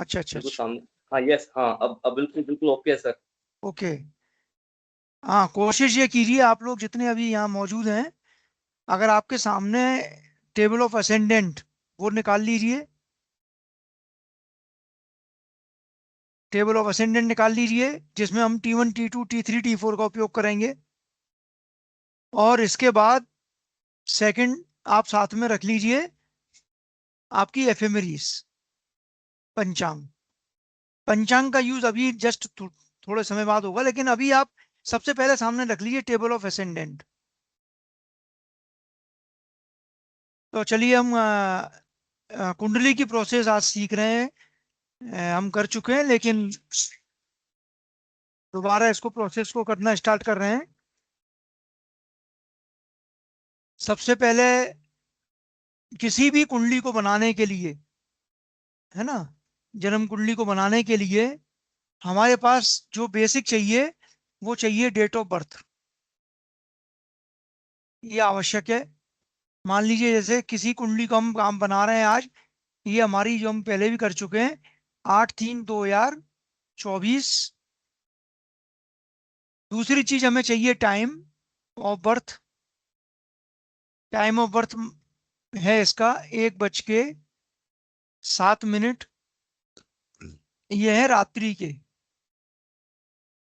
अच्छा अच्छा बिल्कुल अच्छा। सामने। हाँ यस, हाँ अब बिल्कुल बिल्कुल ओके है सर। ओके। हाँ, कोशिश ये कीजिए आप लोग जितने अभी यहाँ मौजूद हैं, अगर आपके सामने टेबल ऑफ असेंडेंट वो निकाल लीजिए, टेबल ऑफ असेंडेंट निकाल लीजिए, जिसमें हम T1 T2 T3 T4 का उपयोग करेंगे। और इसके बाद सेकंड आप साथ में रख लीजिए आपकी एफेमेरीज, पंचांग। पंचांग का यूज अभी जस्ट थोड़े समय बाद होगा, लेकिन अभी आप सबसे पहले सामने रख लीजिए टेबल ऑफ असेंडेंट। तो चलिए हम कुंडली की प्रोसेस आज सीख रहे हैं। हम कर चुके हैं, लेकिन दोबारा इसको प्रोसेस को करना स्टार्ट कर रहे हैं। सबसे पहले किसी भी कुंडली को बनाने के लिए, है ना, जन्म कुंडली को बनाने के लिए हमारे पास जो बेसिक चाहिए वो चाहिए डेट ऑफ बर्थ। ये आवश्यक है। मान लीजिए जैसे किसी कुंडली को हम काम बना रहे हैं आज, ये हमारी जो हम पहले भी कर चुके हैं, 8/3/2024। दूसरी चीज हमें चाहिए time of birth. Time of birth है इसका 1:07। ये है रात्रि के,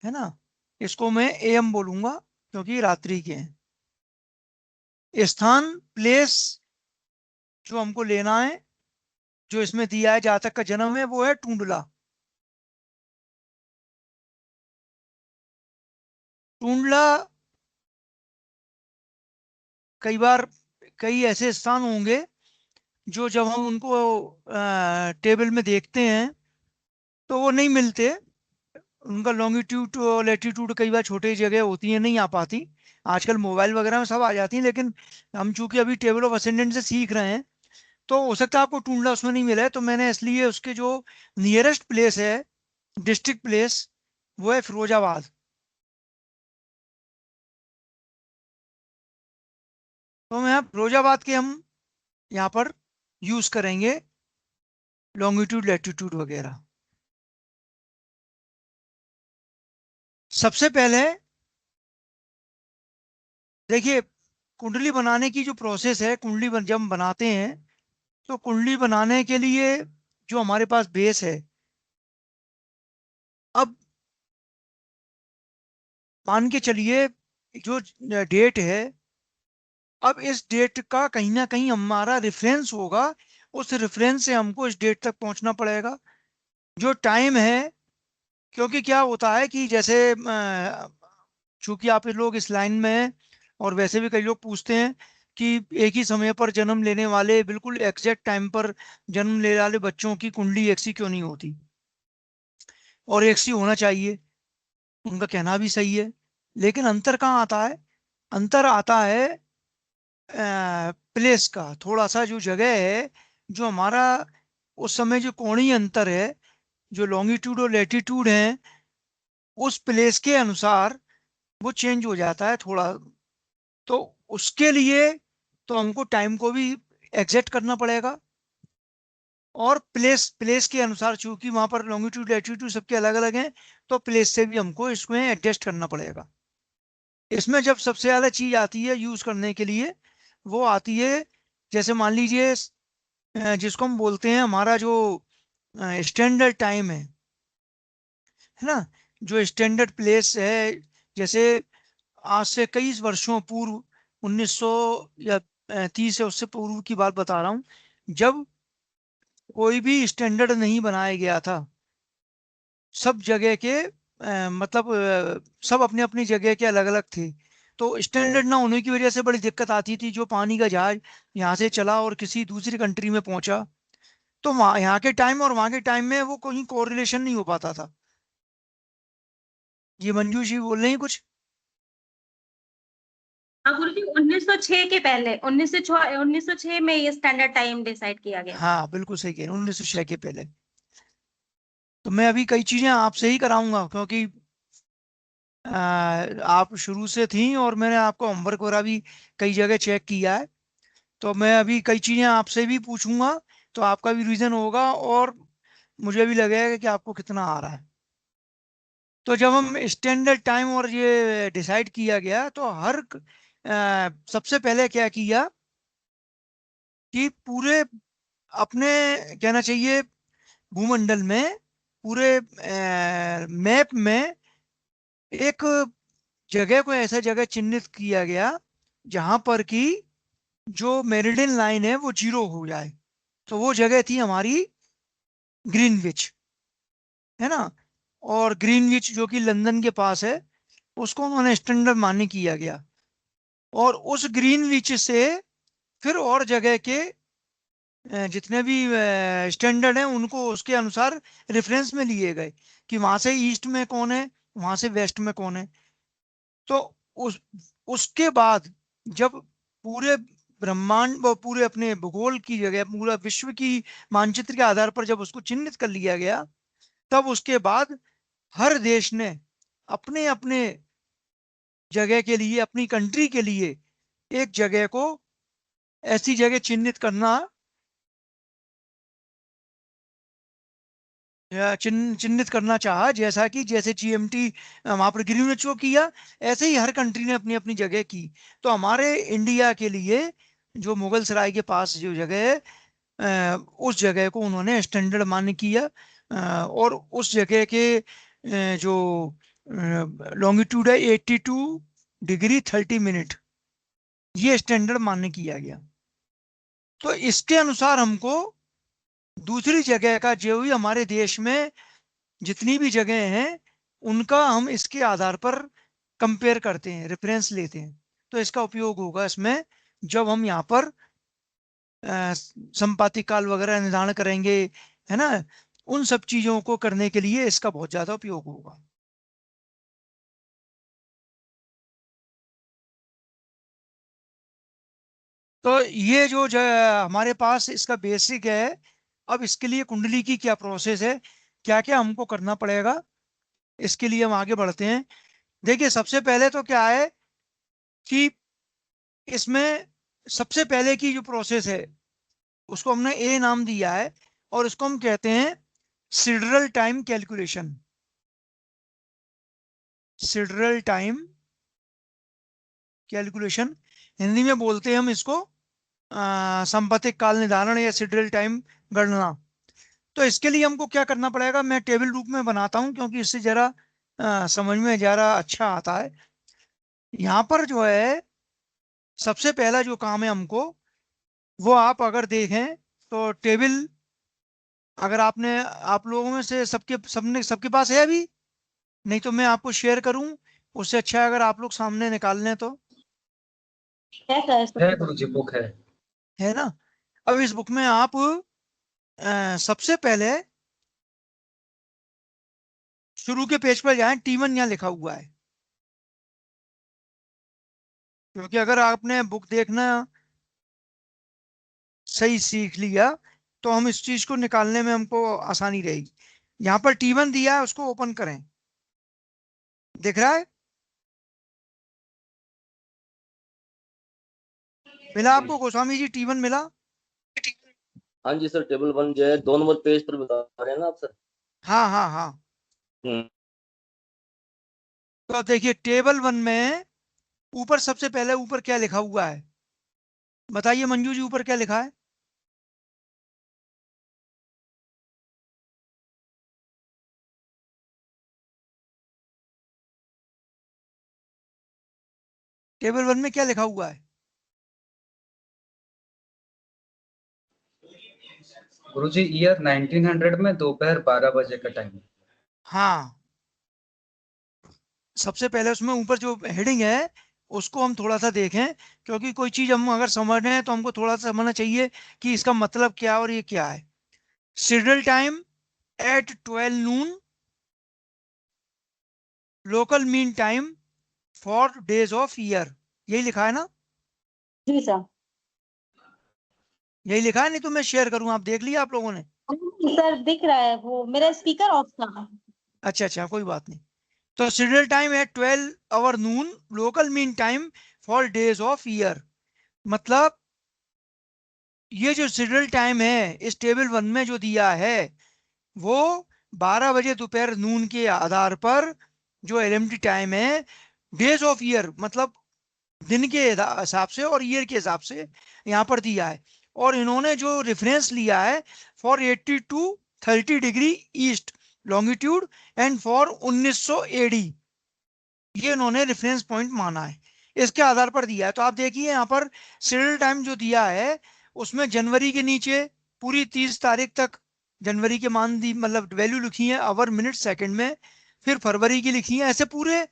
है ना। इसको मैं AM बोलूंगा क्योंकि रात्रि के हैं। स्थान प्लेस जो हमको लेना है, जो इसमें दिया है, जहां तक का जन्म है, वो है टूंडला। टूंडला कई बार कई ऐसे स्थान होंगे जो जब हम उनको टेबल में देखते हैं तो वो नहीं मिलते। उनका लॉन्गिट्यूड और लेटीट्यूड कई बार छोटी जगह होती है, नहीं आ पाती। आजकल मोबाइल वगैरह में सब आ जाती हैं, लेकिन हम चूंकि अभी टेबल ऑफ असेंडेंट से सीख रहे हैं, तो हो सकता है आपको टूंडला उसमें नहीं मिला है। तो मैंने इसलिए उसके जो नियरेस्ट प्लेस है, डिस्ट्रिक्ट प्लेस, वो है फिरोजाबाद। तो मैं फिरोजाबाद के हम यहाँ पर यूज करेंगे लॉन्गिट्यूड लेटीट्यूड वगैरह। सबसे पहले देखिए, कुंडली बनाने की जो प्रोसेस है, जब हम बनाते हैं तो कुंडली बनाने के लिए जो हमारे पास बेस है, अब मान के चलिए जो डेट है, अब इस डेट का कहीं ना कहीं हमारा रेफरेंस होगा। उस रेफरेंस से हमको इस डेट तक पहुंचना पड़ेगा। जो टाइम है, क्योंकि क्या होता है कि जैसे चूंकि आप लोग इस लाइन में हैं, और वैसे भी कई लोग पूछते हैं कि एक ही समय पर जन्म लेने वाले, बिल्कुल एग्जैक्ट टाइम पर जन्म लेने वाले बच्चों की कुंडली एक सी क्यों नहीं होती, और एक सी होना चाहिए। उनका कहना भी सही है, लेकिन अंतर कहाँ आता है? अंतर आता है प्लेस का। थोड़ा सा जो जगह है, जो हमारा उस समय जो कोणीय अंतर है, जो लॉन्गिट्यूड और लेटीट्यूड है, उस प्लेस के अनुसार वो चेंज हो जाता है थोड़ा। तो उसके लिए तो हमको टाइम को भी एग्जैक्ट करना पड़ेगा, और प्लेस प्लेस के अनुसार, चूंकि वहां पर लॉन्गिट्यूड लेटीट्यूड सबके अलग अलग हैं, तो प्लेस से भी हमको इसमें एडजस्ट करना पड़ेगा। इसमें जब सबसे ज्यादा चीज आती है यूज करने के लिए, वो आती है, जैसे मान लीजिए जिसको हम बोलते हैं हमारा जो स्टैंडर्ड टाइम है ना, जो स्टैंडर्ड प्लेस है। जैसे आज से कई वर्षों पूर्व, 1900 या 30 या उससे पूर्व की बात बता रहा हूँ, जब कोई भी स्टैंडर्ड नहीं बनाया गया था। सब जगह के मतलब सब अपने अपनी जगह के अलग अलग थे। तो स्टैंडर्ड ना होने की वजह से बड़ी दिक्कत आती थी। जो पानी का जहाज यहाँ से चला और किसी दूसरी कंट्री में पहुंचा, तो वहाँ यहाँ के टाइम और वहाँ के टाइम में वो कोई कोरिलेशन नहीं हो पाता था। ये मंजू जी बोल रहे हैं कुछ? हाँ गुरुजी, 1906 के पहले, 1906 में ये स्टैंडर्ड टाइम डिसाइड किया गया। हाँ बिल्कुल सही कह रहे हैं, 1906 के पहले। तो मैं अभी कई चीजें आपसे ही कराऊंगा, क्योंकि आप शुरू से थी और मैंने आपको होमवर्क वगैरह भी कई जगह चेक किया है। तो मैं अभी कई चीजें आपसे भी पूछूंगा, तो आपका भी रिवीजन होगा। और मुझे भी लगेगा कि आपको कितना आ रहा है। तो जब हम स्टैंडर्ड टाइम और ये डिसाइड किया गया तो सबसे पहले क्या किया कि पूरे अपने, कहना चाहिए, भूमंडल में, पूरे मैप में एक जगह को ऐसा जगह चिन्हित किया गया जहां पर कि जो मेरिडियन लाइन है वो 0 हो जाए। तो वो जगह थी हमारी ग्रीनविच, है ना। और ग्रीनविच जो कि लंदन के पास है, उसको उन्होंने स्टैंडर्ड मान्य किया गया। और उस ग्रीनविच से फिर और जगह के जितने भी स्टैंडर्ड हैं उनको उसके अनुसार रेफरेंस में लिए गए कि वहां से ईस्ट में कौन है, वहां से वेस्ट में कौन है। तो उस उसके बाद जब पूरे ब्रह्मांड व पूरे अपने भूगोल की जगह पूरा विश्व की मानचित्र के आधार पर जब उसको चिन्हित कर लिया गया, तब उसके बाद हर देश ने अपने अपने जगह के लिए, अपनी कंट्री के लिए एक जगह को ऐसी जगह चिन्हित करना, चिन्हित करना चाहा, जैसा कि जैसे जीएमटी वहां पर ग्रीनविच को किया, ऐसे ही हर कंट्री ने अपनी अपनी जगह की। तो हमारे इंडिया के लिए जो मुगल सराय के पास जो जगह है, उस जगह को उन्होंने स्टैंडर्ड मान्य किया। और उस जगह के जो लॉन्गिट्यूड है 82 डिग्री 30 मिनट, ये स्टैंडर्ड मान्य किया गया। तो इसके अनुसार हमको दूसरी जगह का, जो भी हमारे देश में जितनी भी जगह हैं, उनका हम इसके आधार पर कंपेयर करते हैं, रेफरेंस लेते हैं। तो इसका उपयोग होगा इसमें जब हम यहाँ पर संपाति काल वगैरह निर्धारण करेंगे, है ना। उन सब चीजों को करने के लिए इसका बहुत ज्यादा उपयोग होगा। तो ये जो हमारे पास इसका बेसिक है। अब इसके लिए कुंडली की क्या प्रोसेस है, क्या क्या हमको करना पड़ेगा, इसके लिए हम आगे बढ़ते हैं। देखिए, सबसे पहले तो क्या है कि इसमें सबसे पहले की जो प्रोसेस है उसको हमने ए नाम दिया है, और इसको हम कहते हैं sidereal time calculation. Sidereal time calculation, Hindi में बोलते हैं हम इसको संपत्तिक काल निर्धारण या सिडरल टाइम गणना। तो इसके लिए हमको क्या करना पड़ेगा, मैं टेबल रूप में बनाता हूं क्योंकि इससे जरा समझ में जरा अच्छा आता है। यहाँ पर जो है सबसे पहला जो काम है हमको, वो आप अगर देखें तो टेबल, अगर आप लोगों में से सबके पास है अभी, नहीं तो मैं आपको शेयर करूं, उससे अच्छा है अगर आप लोग सामने निकाल लें तो। है गुरुजी, बुक है ना। अब इस बुक में आप सबसे पहले शुरू के पेज पर जाएं, T1 यहाँ लिखा हुआ है। क्योंकि अगर आपने बुक देखना सही सीख लिया तो हम इस चीज को निकालने में हमको आसानी रहेगी। यहाँ पर T1 दिया है, उसको ओपन करें। दिख रहा है? मिला आपको गोस्वामी जी, T1 मिला? हाँ जी सर, टेबल 1 जो है 2 नंबर पेज पर बता रहे हैं ना आप सर? हाँ हाँ हाँ। हम्म। तो देखिए टेबल 1 में ऊपर सबसे पहले ऊपर क्या लिखा हुआ है, बताइए मंजू जी, ऊपर क्या लिखा है? टेबल 1 में क्या लिखा हुआ है? गुरुजी ईयर 1900 में दोपहर 12 बजे का टाइम। हाँ, सबसे पहले उसमें ऊपर जो हेडिंग है उसको हम थोड़ा सा देखें, क्योंकि कोई चीज हम अगर समझ रहे हैं तो हमको थोड़ा सा समझना चाहिए कि इसका मतलब क्या है और ये क्या है। Sidereal time at 12 noon, local mean time for days of year, यही लिखा है ना? जी सर। यही लिखा है, नहीं तो मैं शेयर करूं, आप देख लिया आप लोगों ने? सर दिख रहा है, वो मेरा स्पीकर ऑफ था। अच्छा अच्छा, कोई बात नहीं। तो sidereal time at 12 hour noon, local mean time for days of year. मतलब ये जो सिडल टाइम है इस टेबल 1 में जो दिया है, वो 12 बजे दोपहर नून के आधार पर जो एलएमटी टाइम है डेज ऑफ ईयर मतलब दिन के हिसाब से और ईयर के हिसाब से यहाँ पर दिया है। और इन्होंने जो रेफरेंस लिया है for 80 two 30 degree east longitude and for 1900 AD, ये इन्होंने रेफरेंस पॉइंट माना है, इसके आधार पर दिया है। तो आप देखिए यहाँ पर शेड्यूल टाइम जो दिया है उसमें जनवरी के नीचे पूरी 30 तारीख तक जनवरी के मान दी मतलब वैल्यू लिखी है आवर मिनट सेकंड में, फिर फरवरी की लिखी है, ऐसे पूरे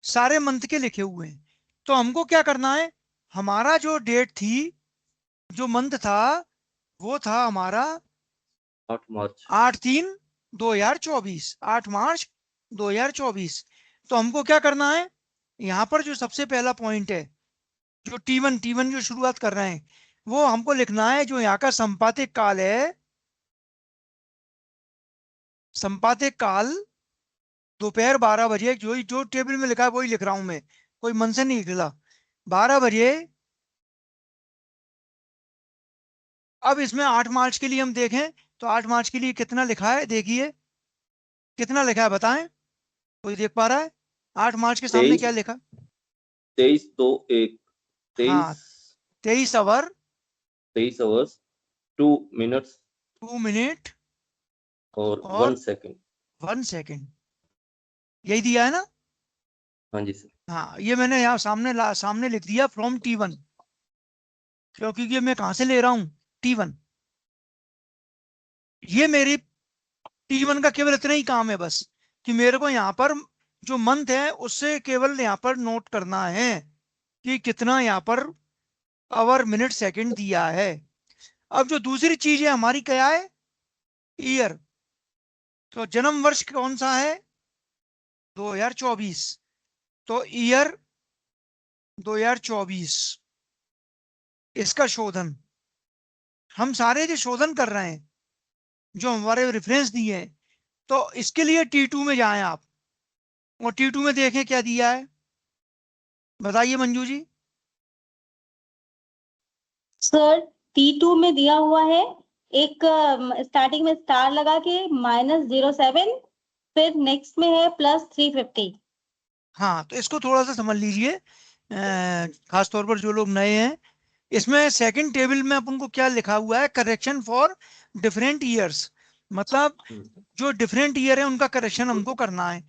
सारे मंथ के लिखे हुए हैं। तो हमको क्या करना है, हमारा जो डेट थी जो मंथ था वो था हमारा 8 मार्च 8/3/2024, 8 मार्च 2024। तो हमको क्या करना है, यहाँ पर जो सबसे पहला पॉइंट है जो T1 जो शुरुआत कर रहे हैं वो हमको लिखना है, जो यहाँ का संपातिक काल है, संपातिक काल दोपहर 12 बजे, जो टेबल में लिखा है वही लिख रहा हूं मैं, कोई मन से नहीं निकला, 12 बजे। अब इसमें 8 मार्च के लिए हम देखें तो 8 मार्च के लिए कितना लिखा है, देखिए कितना लिखा है बताएं, कोई देख पा रहा है 8 मार्च के सामने 23 क्या लिखा? 23/2/1 हाँ 23 आवर 23 आवर्स 2 मिनट्स 2 मिनट और और 1 सेकंड। 1 सेकंड, यही दिया है ना? हाँ जी सर। हाँ ये मैंने यहाँ सामने लिख दिया फ्रॉम T1, क्योंकि ये मैं कहां से ले रहा हूं T1, ये मेरी T1 का केवल इतना ही काम है बस कि मेरे को यहाँ पर जो मंथ है उससे केवल यहाँ पर नोट करना है कि कितना यहाँ पर आवर मिनट सेकंड दिया है। अब जो दूसरी चीज है हमारी क्या है, ईयर। तो जन्म वर्ष कौन सा है 2024, तो ईयर 2024, इसका शोधन हम सारे जो शोधन कर रहे हैं जो हमारे रेफरेंस दिए हैं, तो इसके लिए T2 में जाएं आप और T2 में देखें क्या दिया है, बताइए मंजू जी। सर T2 में दिया हुआ है एक स्टार्टिंग में स्टार लगा के -07, फिर नेक्स्ट में है +350। हाँ तो इसको थोड़ा सा समझ लीजिए, खास तौर पर जो लोग नए हैं, इसमें सेकंड टेबल में अपन को क्या लिखा हुआ है, करेक्शन फॉर डिफरेंट ईयर्स, मतलब जो डिफरेंट ईयर है उनका करेक्शन हमको करना है।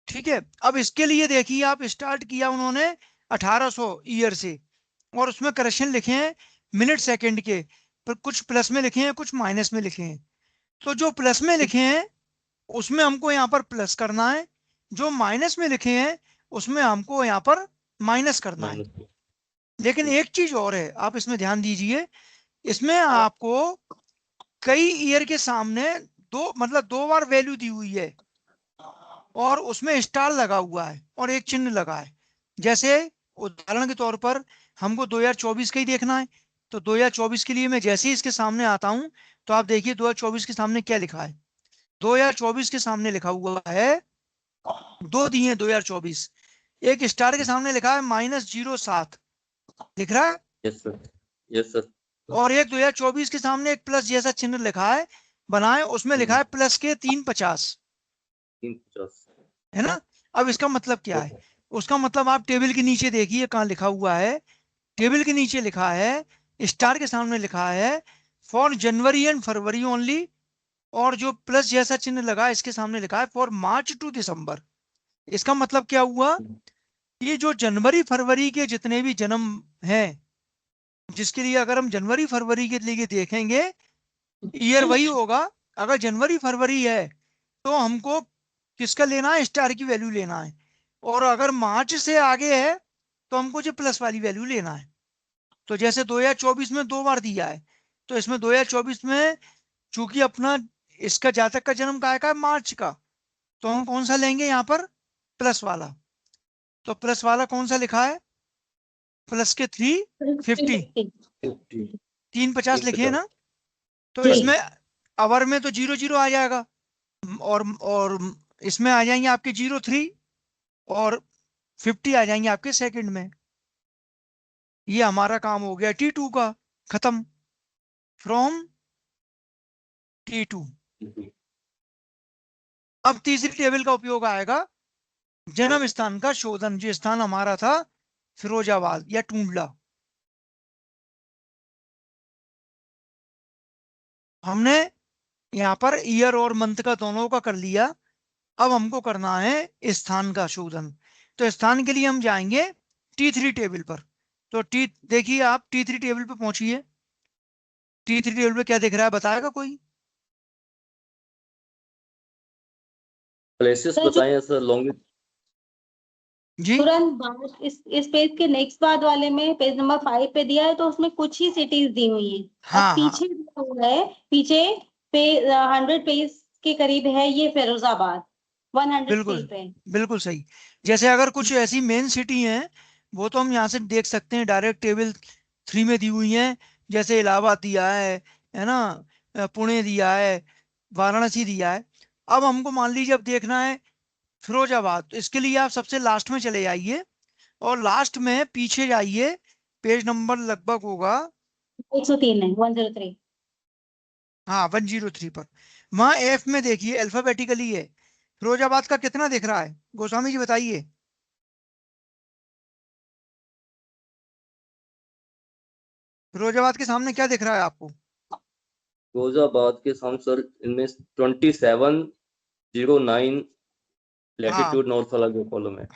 ठीक है, अब इसके लिए देखिए आप स्टार्ट किया उन्होंने 1800 ईयर से और उसमें करेक्शन लिखे हैं मिनट सेकंड के, पर कुछ प्लस में लिखे हैं कुछ माइनस में लिखे हैं। तो जो प्लस में लिखे हैं उसमें हमको यहाँ पर प्लस करना है, जो माइनस में लिखे हैं उसमें हमको यहाँ पर माइनस करना है। लेकिन एक चीज और है, आप इसमें ध्यान दीजिए, इसमें आपको कई ईयर के सामने दो मतलब 2 बार वैल्यू दी हुई है और उसमें स्टार लगा हुआ है और एक चिन्ह लगा है। जैसे उदाहरण के तौर पर हमको 2024 का ही देखना है, तो 2024 के लिए मैं जैसे ही इसके सामने आता हूं तो आप देखिए 2024 के सामने क्या लिखा है, 2024 के सामने लिखा हुआ है, दो दिए 2024, एक स्टार के सामने लिखा है -07 दिख रहा है, यस सर। Yes sir. और एक 2024 के सामने एक प्लस जैसा चिन्ह लिखा है बनाए, उसमें लिखा है प्लस के 350, 350 है ना? अब इसका मतलब क्या है, उसका मतलब आप टेबल के नीचे देखिए कहाँ लिखा हुआ है, टेबल के नीचे लिखा है, स्टार के सामने लिखा है for January and February only, और जो प्लस जैसा चिन्ह लगा है इसके सामने लिखा है फॉर मार्च टू दिसंबर। इसका मतलब क्या हुआ, ये जो जनवरी फरवरी के जितने भी जन्म हैं, जिसके लिए अगर हम जनवरी फरवरी के लिए देखेंगे ईयर वही होगा, अगर जनवरी फरवरी है तो हमको किसका लेना है, स्टार की वैल्यू लेना है, और अगर मार्च से आगे है तो हमको जो प्लस वाली वैल्यू लेना है। तो जैसे 2024 में 2 बार दिया है, तो इसमें 2024 में चूंकि अपना इसका जातक का जन्म का है मार्च का, तो हम कौन सा लेंगे यहाँ पर, प्लस वाला। तो प्लस वाला कौन सा लिखा है, प्लस के 350, 350 लिखे है ना? तो जी। इसमें आवर में तो 00 आ जाएगा, और इसमें आ जाएंगे आपके 03 और 50 आ जाएंगे आपके सेकंड में। ये हमारा काम हो गया T2 का खत्म, फ्रॉम T2। अब तीसरी टेबल का उपयोग आएगा जन्म स्थान का शोधन। जो स्थान हमारा था फिरोजाबाद या टूंडला, हमने यहाँ पर ईयर और मंथ का दोनों का कर लिया। अब हमको करना है स्थान का शोधन। तो स्थान के लिए हम जाएंगे T3 टेबल पर। तो देखिए आप T3 टेबल पे पहुंचिए। T3 टेबल पे क्या दिख रहा है, बताएगा कोई? प्लेसेस सर, जो बताएं सर, लॉन्ग। जी तुरंत बाद इस पेज के नेक्स्ट बाद वाले में पेज नंबर 5 पे दिया है, तो उसमें कुछ ही सिटीज दी हुई है। और हाँ हाँ पीछे दिया हुआ है, पीछे पे 100 पेज के करीब है ये फिरोजाबाद 103 बिल्कुल पे। बिल्कुल सही। जैसे अगर कुछ ऐसी मेन सिटी हैं वो तो हम यहाँ से देख सकते हैं, डायरेक्ट टेबल 3 में दी हुई हैं। जैसे इलाहाबाद दिया है ना, पुणे दिया है, वाराणसी दिया है। अब हमको मान लीजिए अब देखना है फिरोजाबाद, तो इसके लिए आप सबसे लास्ट में चले जाइए और लास्ट में पीछे जाइए। पेज नंबर लगभग होगा 103 है, 103। हाँ 103 पर। वहां एफ में देखिए अल्फाबेटिकली है। फिरोजाबाद का कितना दिख रहा है गोस्वामी जी, बताइए। फिरोजाबाद के सामने क्या दिख रहा है आपको? फिरोजाबाद के सामने सर इनमें 2709 हाँ लैटिट्यूड नॉर्थ वाला जो कॉलम है।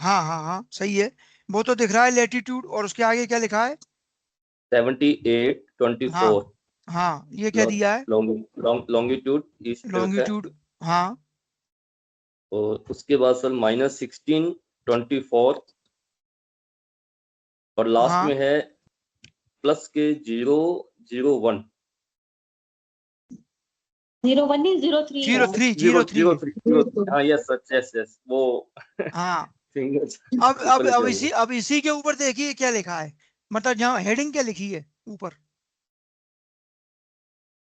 हाँ हाँ हाँ सही है। वो तो दिख रहा है लेटीट्यूड, और उसके आगे क्या लिखा है? 7824 हाँ हाँ, ये क्या दिया है? लॉन्गिट्यूड ईस्ट तरफ है। लॉन्गिट्यूड। हाँ और उसके बाद सर -1624 और लास्ट हाँ में है प्लस के 001। 01 नहीं, 03 है जीरो वो। Three zero zero three zero three zero हाँ, यस सर, यस यस, वो हाँ। फिंगर्स अब ऊपर नीचे हो गया। अब इसी के ऊपर देखिए क्या लिखा है, मतलब जहाँ हेडिंग क्या लिखी है ऊपर।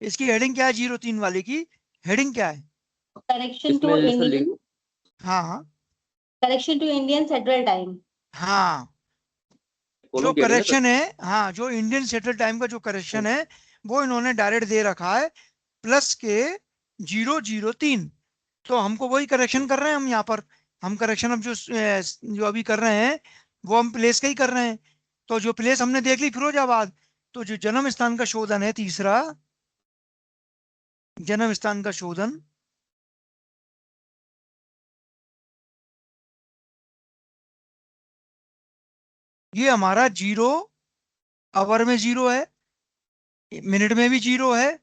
इसकी हेडिंग क्या है? 03 वाले की हेडिंग क्या है? करेक्शन टू इसमें जैसे इंडियन, लिंक हाँ हाँ correction to Indian central time. हाँ। जो कॉलम की हेडिंग है सर। करेक्शन है, हाँ, जो इंडियन सेंट्रल टाइम का जो करेक्शन है वो इन्होंने डायरेक्ट दे रखा है प्लस के 003। तो हमको वही करेक्शन कर रहे हैं हम यहाँ पर। हम करेक्शन अब जो अभी कर रहे हैं वो हम प्लेस का ही कर रहे हैं। तो जो प्लेस हमने देख ली फिरोजाबाद, तो जो जन्म स्थान का शोधन है तीसरा, जन्म स्थान का शोधन, ये हमारा 0 आवर में 0 है, मिनट में भी 0 है,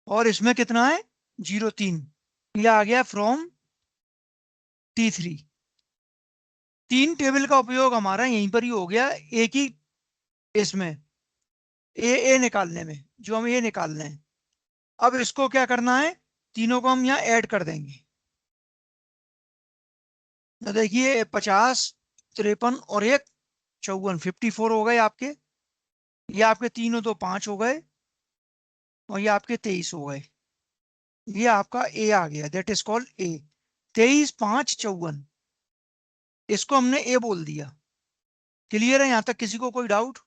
और इसमें कितना है? 03। ये आ गया फ्रॉम T3। 3 टेबल का उपयोग हमारा यहीं पर ही हो गया, एक ही इसमें ए निकालने में, जो हम ए निकालने हैं। अब इसको क्या करना है, तीनों को हम यहाँ ऐड कर देंगे। तो देखिए 50, 53 और 1 54, 54 हो गए आपके। ये आपके तीनों तो 5 हो गए, और ये आपके 23 हो गए। ये आपका ए आ गया, दैट इज कॉल्ड ए। 23, 5, 54, इसको हमने ए बोल दिया। क्लियर है यहां तक? किसी को कोई डाउट?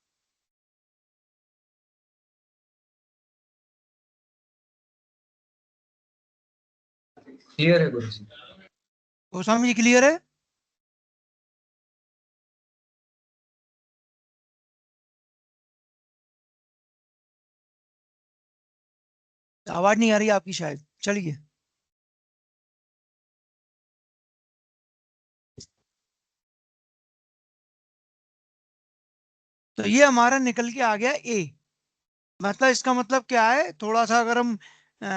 क्लियर है गुरु जी। गोस्वामी जी क्लियर है? आवाज नहीं आ रही आपकी शायद, चलिए। तो ये हमारा निकल के आ गया ए। मतलब इसका मतलब क्या है, थोड़ा सा अगर हम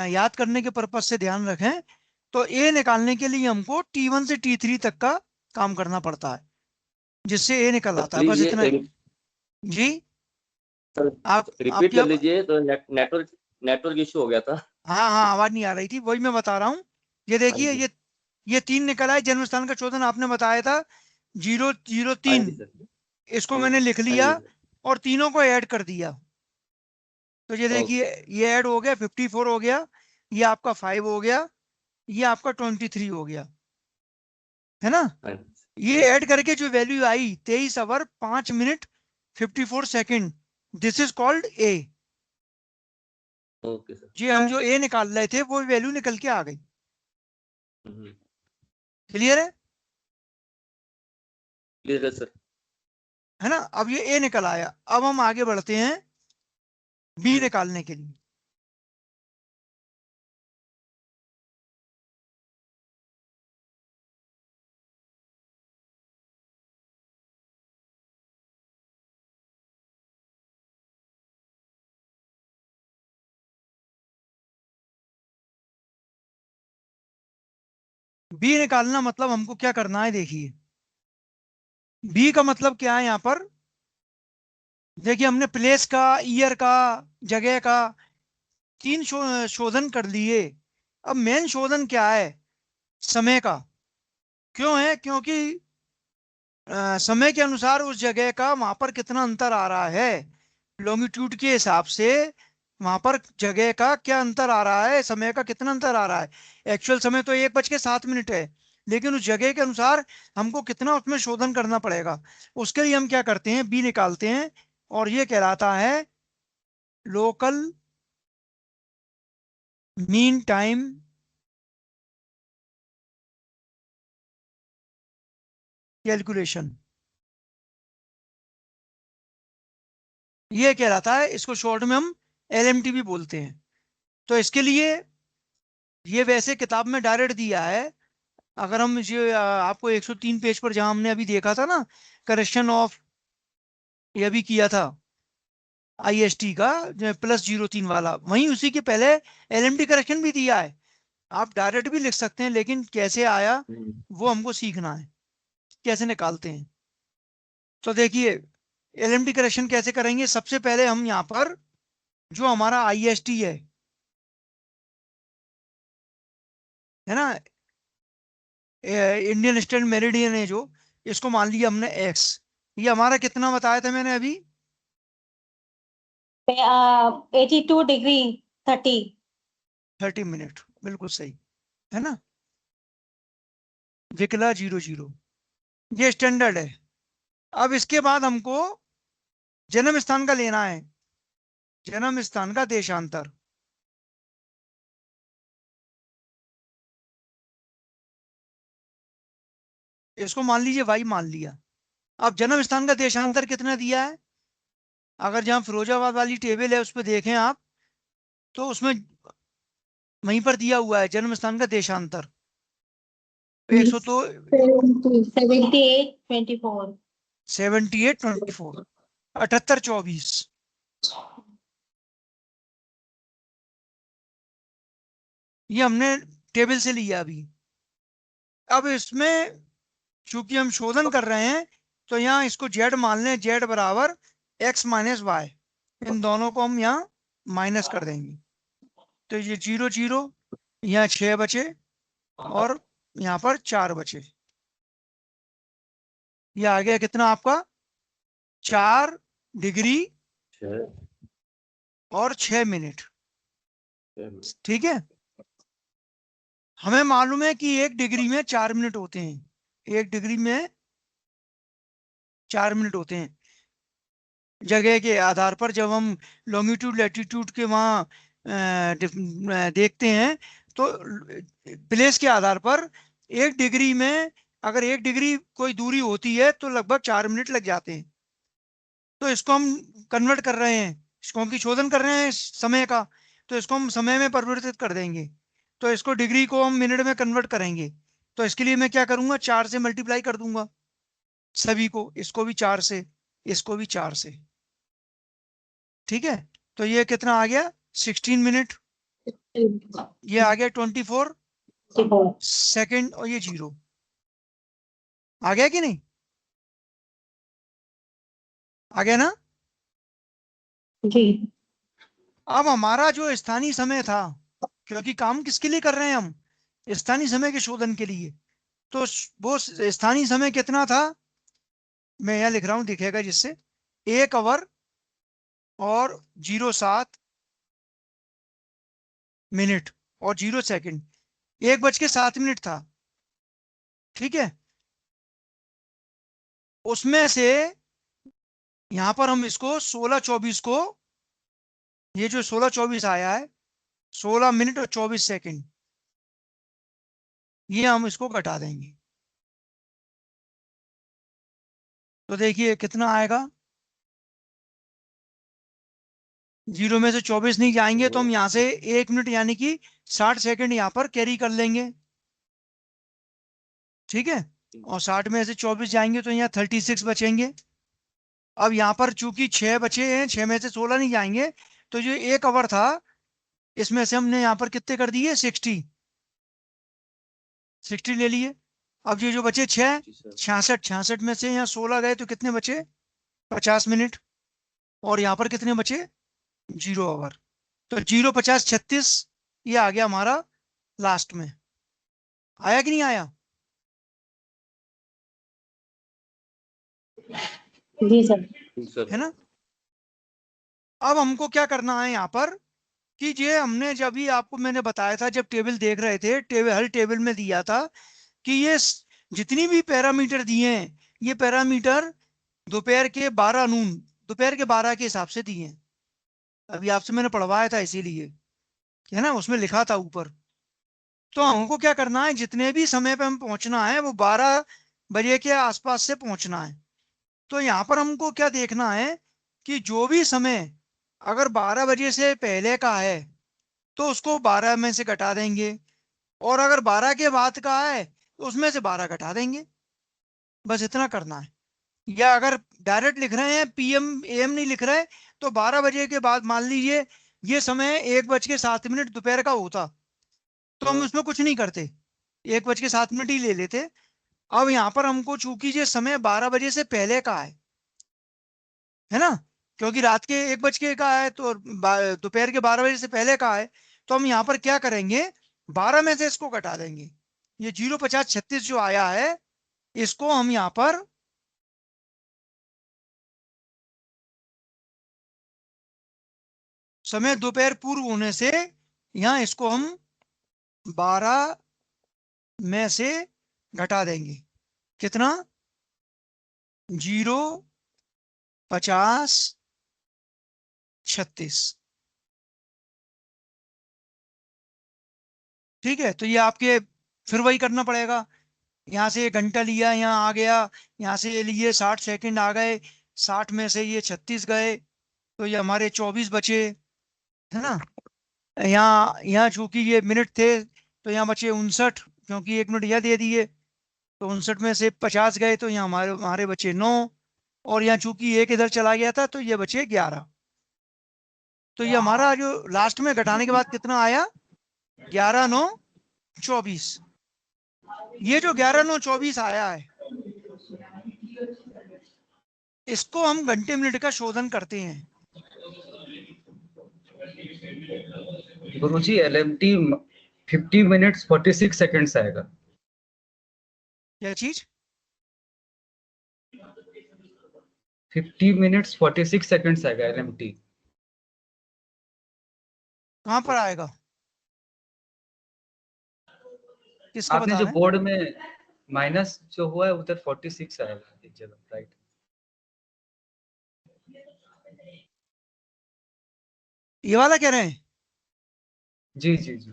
याद करने के पर्पज से ध्यान रखें, तो ए निकालने के लिए हमको T1 से T3 तक का काम करना पड़ता है, जिससे ए निकल सर आता है, प्लीज बस ये इतना ही। जी सर आप रिपीट आपकी कर अब, लीजिए, तो नेटवर्क इशू हो गया था। हाँ हाँ आवाज नहीं आ रही थी, वही मैं बता रहा हूँ। ये हाँ देखिए जी, ये 3 निकला है। जन्म स्थान का शोधन आपने बताया था 003। हाँ जी सर, इसको मैंने लिख हाँ लिया जी सर। और तीनों को ऐड कर दिया। तो ये देखिए ओके, ये ऐड हो गया, 54 हो गया, ये आपका 5 हो गया, ये आपका 23 हो गया, है ना? हाँ जी। ये ऐड करके जो वैल्यू आई 23 hour 5 minute 54 second, this is called A. Okay sir. जी, हम जो ए निकाल रहे थे वो वैल्यू निकल के आ गई। क्लियर है? क्लियर है सर। है ना? अब ये ए निकल आया, अब हम आगे बढ़ते हैं बी निकालने के लिए। बी निकालना मतलब हमको क्या करना है, देखिए बी का मतलब क्या है यहां पर। देखिए हमने प्लेस का, ईयर का, जगह का, तीन शोधन कर लिए। अब मेन शोधन क्या है? समय का। क्यों है? क्योंकि समय के अनुसार उस जगह का वहां पर कितना अंतर आ रहा है, लॉन्गिट्यूड के हिसाब से वहां पर जगह का क्या अंतर आ रहा है, समय का कितना अंतर आ रहा है। एक्चुअल समय तो 1:07 है, लेकिन उस जगह के अनुसार हमको कितना उसमें शोधन करना पड़ेगा। उसके लिए हम क्या करते हैं, बी निकालते हैं, और ये कहलाता है लोकल मीन टाइम कैलकुलेशन। ये कहलाता है, इसको शॉर्ट में हम एलएमटी भी बोलते हैं। तो इसके लिए ये वैसे किताब में डायरेक्ट दिया है। अगर हम ये आपको 103 पेज पर जहां हमने अभी देखा था ना, करेक्शन ऑफ, ये भी किया था आईएसटी का, जो +03 वाला, वहीं उसी के पहले एलएमटी करेक्शन भी दिया है। आप डायरेक्ट भी लिख सकते हैं, लेकिन कैसे आया वो हमको सीखना है, कैसे निकालते हैं। तो देखिए एलएमटी करेक्शन कैसे करेंगे। सबसे पहले हम यहाँ पर जो हमारा आईएसटी है ना, इंडियन स्टैंडर्ड मेरिडियन है जो, इसको मान लिया हमने एक्स। ये हमारा कितना बताया था मैंने अभी? 82°30। 30 मिनट, बिल्कुल सही है ना। विकला 00, ये स्टैंडर्ड है। अब इसके बाद हमको जन्म स्थान का लेना है, जन्म स्थान का देशांतर। इसको मान लीजिए वाई मान लिया। अब जन्म स्थान का देशांतर कितना दिया है, अगर जहां फिरोजाबाद वाली टेबल है उस पर देखें आप, तो उसमें वहीं पर दिया हुआ है जन्म स्थान का देशांतर 100 तो 7824। 7824, 7824। ये हमने टेबल से लिया अभी। अब इसमें चूंकि हम शोधन कर रहे हैं, तो यहाँ इसको जेड मान लें, जेड बराबर x-y। इन दोनों को हम यहाँ माइनस कर देंगे, तो ये 00, यहाँ 6 बचे, और यहाँ पर 4 बचे। ये आ गया कितना आपका, 4 डिग्री 6 और 6 मिनट। मिनट। ठीक है, हमें मालूम है कि 1 डिग्री में 4 मिनट होते हैं, 1 डिग्री में 4 मिनट होते हैं। जगह के आधार पर जब हम लॉन्गिट्यूड लैटिट्यूड के वहाँ देखते हैं, तो प्लेस के आधार पर 1 डिग्री में, अगर 1 डिग्री कोई दूरी होती है तो लगभग 4 मिनट लग जाते हैं। तो इसको हम कन्वर्ट कर रहे हैं, इसको हम शोधन कर रहे हैं समय का, तो इसको हम समय में परिवर्तित कर देंगे। तो इसको डिग्री को हम मिनट में कन्वर्ट करेंगे। तो इसके लिए मैं क्या करूंगा, 4 से मल्टीप्लाई कर दूंगा सभी को, इसको भी 4 से, इसको भी 4 से। ठीक है, तो ये कितना आ गया, 16 मिनट। ये आ गया 24 सेकेंड, और ये 0 आ गया कि नहीं, आ गया ना। जी। अब हमारा जो स्थानीय समय था, क्योंकि काम किसके लिए कर रहे हैं हम, स्थानीय समय के शोधन के लिए, तो वो स्थानीय समय कितना था, मैं यहाँ लिख रहा हूं, दिखेगा जिससे 1 आवर और 07 मिनट और 0 सेकेंड, 1:07 था। ठीक है, उसमें से यहां पर हम इसको 16-24 को ये जो 16-24 आया है, 16 मिनट और 24 सेकंड, ये हम इसको घटा देंगे। तो देखिए कितना आएगा, 0 में से 24 नहीं जाएंगे तो हम यहाँ से 1 मिनट यानी कि 60 सेकंड यहाँ पर कैरी कर लेंगे, ठीक है। और 60 में से 24 जाएंगे तो यहाँ 36 बचेंगे। अब यहाँ पर चूंकि 6 बचे हैं, 6 में से 16 नहीं जाएंगे, तो जो 1 आवर था इसमें से हमने यहाँ पर कितने कर दिए, 60 ले लिए। अब ये जो बचे 6, जी सर। 66 में से यहाँ 16 गए तो कितने बचे, 50 मिनट। और यहाँ पर कितने बचे, 0 आवर। तो 0, 50, 36 ये आ गया हमारा लास्ट में। आया कि नहीं आया? जी सर। जी सर। है ना। अब हमको क्या करना है यहाँ पर कि ये हमने जब भी आपको मैंने बताया था, जब टेबल देख रहे थे, टेबल हर टेबल में दिया था कि ये जितनी भी पैरामीटर दिए हैं, ये पैरामीटर दोपहर के 12 नून, दोपहर के 12 के हिसाब से दिए हैं। अभी आपसे मैंने पढ़वाया था इसीलिए, है ना, उसमें लिखा था ऊपर। तो हमको क्या करना है, जितने भी समय पे हम पहुंचना है वो 12 बजे के आसपास से पहुंचना है। तो यहाँ पर हमको क्या देखना है कि जो भी समय अगर 12 बजे से पहले का है तो उसको 12 में से घटा देंगे, और अगर 12 के बाद का है तो उसमें से 12 घटा देंगे। बस इतना करना है। या अगर डायरेक्ट लिख रहे हैं, PM AM नहीं लिख रहे, तो 12 बजे के बाद मान लीजिए ये समय 1:07 दोपहर का होता, तो हम उसमें कुछ नहीं करते, 1:07 ही ले लेते। अब यहाँ पर हमको चूंकि ये समय 12 बजे से पहले का है ना, क्योंकि रात के 1 बज के का है तो दोपहर के 12 बजे से पहले का है, तो हम यहाँ पर क्या करेंगे, 12 में से इसको घटा देंगे। ये 0, 50, 36 जो आया है, इसको हम यहाँ पर समय दोपहर पूर्व होने से यहाँ इसको हम 12 में से घटा देंगे। कितना, 0, 50, 36। ठीक है। तो ये आपके फिर वही करना पड़ेगा, यहाँ से 1 घंटा लिया, यहाँ आ गया, यहाँ से ये लिए 60 सेकंड आ गए, 60 में से ये 36 गए, तो ये हमारे 24 बचे, है ना। यहाँ यहाँ चूंकि ये मिनट थे तो यहाँ बचे 59, क्योंकि 1 मिनट यह दे दिए, तो 59 में से 50 गए तो यहाँ हमारे हमारे बचे 9, और यहाँ चूंकि एक इधर चला गया था तो ये बचे 11। तो ये हमारा जो लास्ट में घटाने के बाद कितना आया, 11, 9, 24। ये जो 11, 9, 24 आया है, इसको हम घंटे मिनट का शोधन करते हैं। गुरुजी LMT 50 मिनट्स 46 सेकंड्स आएगा। क्या चीज, 50 मिनट्स 46 सेकंड्स आएगा LMT। कहां पर आएगा, किसको आपने बता जो रहे हैं? बोर्ड में माइनस जो हुआ है उधर 46 आएगा एक जगह, राइट। ये वाला कह रहे हैं? जी जी जी।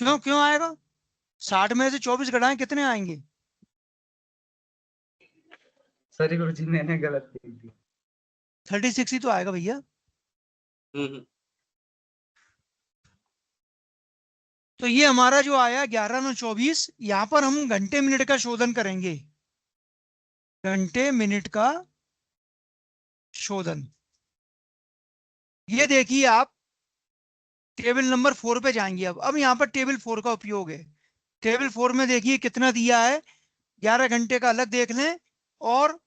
क्यों क्यों आएगा, 60 में से 24 घटाएं कितने आएंगे? सॉरी गुरुजी मैंने गलत लिख दी। 36 ही तो आएगा भैया। तो ये हमारा जो आया 11, 9, 24, यहां पर हम घंटे मिनट का शोधन करेंगे, घंटे मिनट का शोधन। ये देखिए आप टेबल नंबर 4 पे जाएंगे। अब यहाँ पर टेबल 4 का उपयोग है। टेबल 4 में देखिए कितना दिया है, 11 घंटे का अलग देख लें और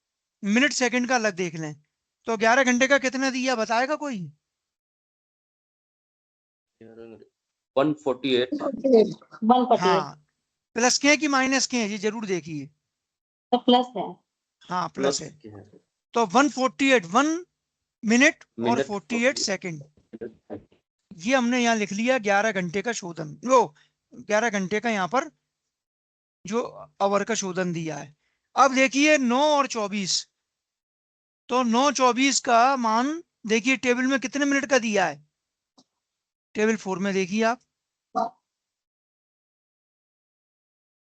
मिनट सेकंड का अलग देख लें। तो 11 घंटे का कितना दिया बताएगा कोई? 148। 148 हाँ, प्लस के हैं कि माइनस के हैं ये जरूर देखिए। तो प्लस है। हाँ प्लस प्लस है। के हैं। तो 148, 1 मिनट और मिनट 48 सेकंड, ये हमने यहाँ लिख लिया 11 घंटे का शोधन, वो 11 घंटे का यहाँ पर जो आवर का शोधन दिया है। अब देखिए 9 और 24, तो 9, 24 का मान देखिए टेबल में कितने मिनट का दिया है, टेबल 4 में देखिए आप,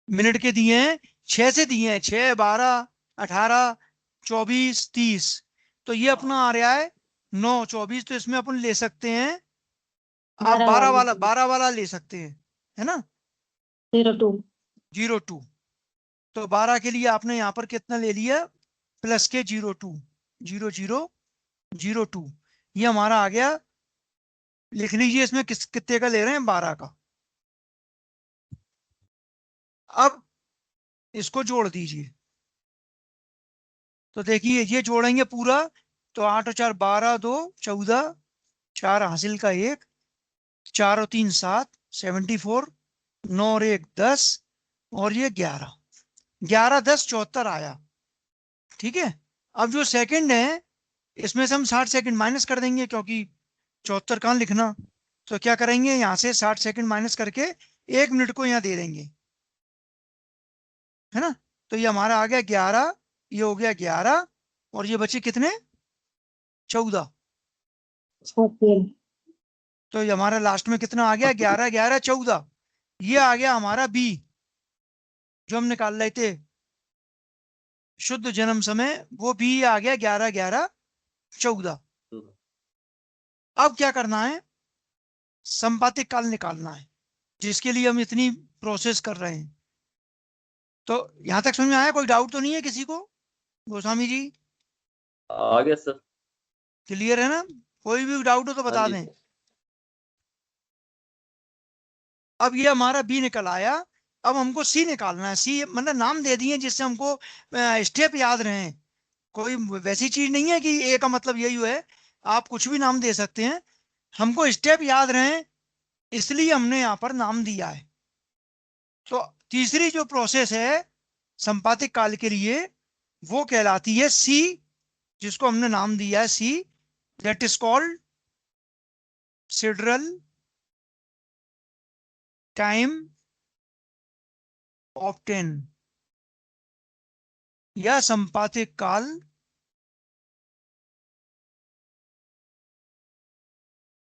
मिनट के दिए हैं 6 से दिए हैं, 6, 12, 18, 24, 30। तो ये अपना आ रहा है 9, 24। तो इसमें अपन ले सकते हैं, आप 12 वाला ले सकते हैं, है ना, 02। 02। तो 12 के लिए आपने यहाँ पर कितना ले लिया, प्लस के 02, 0002। ये हमारा आ गया। लिख लीजिए इसमें कितने का ले रहे हैं, 12 का। अब इसको जोड़ दीजिए। तो देखिए ये जोड़ेंगे पूरा, तो 8 और 4 12, 2 14, 4 हासिल का 1, 4 और 3 7, 74, 9 और 1 10, और ये 11, 11 10 74 आया। ठीक है। अब जो सेकंड है इसमें से हम 60 सेकंड माइनस कर देंगे, क्योंकि 74 कहाँ लिखना। तो क्या करेंगे, यहाँ से 60 सेकंड माइनस करके 1 मिनट को यहाँ दे देंगे, है ना। तो ये हमारा आ गया 11, ये हो गया 11, और ये बचे कितने, 14। तो ये हमारा लास्ट में कितना आ गया, 11 11 14। ये आ गया हमारा बी, जो हम निकाल रहे थे शुद्ध जन्म समय, वो बी आ गया 11 11 14। अब क्या करना है, संपातिक काल निकालना है, जिसके लिए हम इतनी प्रोसेस कर रहे हैं। तो यहां तक समझ में आया, कोई डाउट तो नहीं है किसी को, गोस्वामी जी? आ गया सर। क्लियर है ना? कोई भी डाउट हो तो बता हाँ जी दें। सर। अब ये हमारा बी निकल आया। अब हमको सी निकालना है। सी मतलब नाम दे दिए जिससे हमको स्टेप याद रहे। कोई वैसी चीज नहीं है कि ए का मतलब यही है, आप कुछ भी नाम दे सकते हैं, हमको स्टेप याद रहे, इसलिए हमने यहाँ पर नाम दिया है। तो तीसरी जो प्रोसेस है संपातिक काल के लिए, वो कहलाती है सी, जिसको हमने नाम दिया है C, that is called sidereal time obtained, या संपातिक काल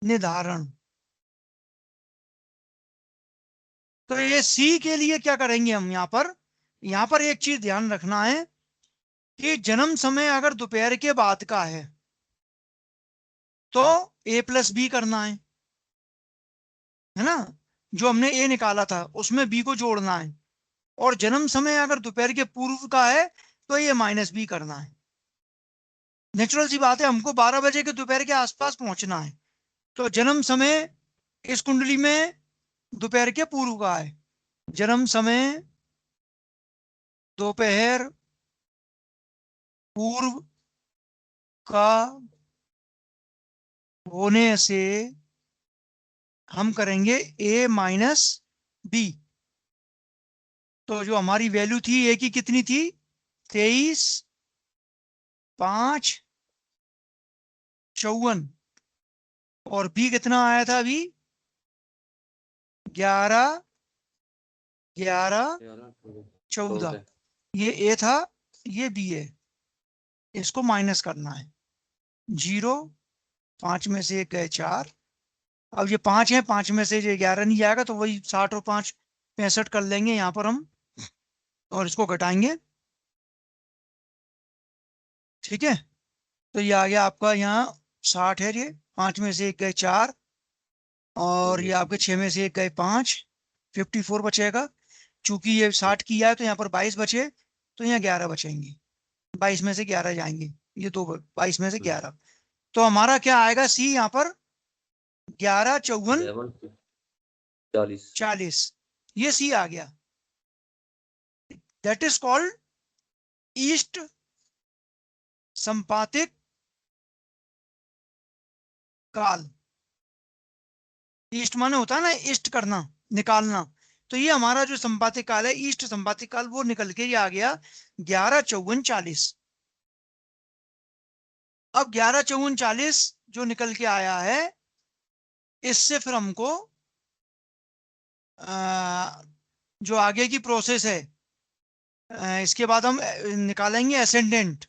निर्धारण। तो ये सी के लिए क्या करेंगे हम, यहाँ पर एक चीज ध्यान रखना है कि जन्म समय अगर दोपहर के बाद का है तो ए प्लस बी करना है ना, जो हमने ए निकाला था उसमें बी को जोड़ना है। और जन्म समय अगर दोपहर के पूर्व का है तो ये माइनस बी करना है। नेचुरल सी बात है, हमको 12 बजे के दोपहर के आसपास पहुंचना है। तो जन्म समय इस कुंडली में दोपहर के पूर्व का है, जन्म समय दोपहर पूर्व का होने से हम करेंगे ए माइनस बी। तो जो हमारी वैल्यू थी ए की कितनी थी, 23 5 54, और बी कितना आया था अभी, 11 11 14। ये ए था, ये बी है, इसको माइनस करना है। 0, 5 में से 1 गए 4। अब ये 5 है, 5 में से ये 11 नहीं जाएगा, तो वही 60 और 5 65 कर लेंगे यहाँ पर हम, और इसको घटाएंगे। ठीक है। तो ये आ गया आपका यहाँ 60 है, ये 5 में से 1 गए 4, और ये आपके 6 में से 1 गए 5, 54 बचेगा। चूंकि ये 60 किया है तो यहाँ पर 22 बचे, तो यहाँ 11 बचेंगे, 22 में से 11 जाएंगे, ये 2 22 में से 11। तो हमारा क्या आएगा सी यहाँ पर, 11 54 40, ये सी आ गया। दैट इज कॉल्ड ईस्ट संपातिक काल। ईस्ट माने होता है ना ईस्ट करना, निकालना। तो ये हमारा जो संपातिक काल है, ईस्ट संपातिक काल, वो निकल के ये आ गया 11 54 40। अब 11 54 40 जो निकल के आया है, इससे फिर हमको जो आगे की प्रोसेस है, इसके बाद हम निकालेंगे एसेंडेंट,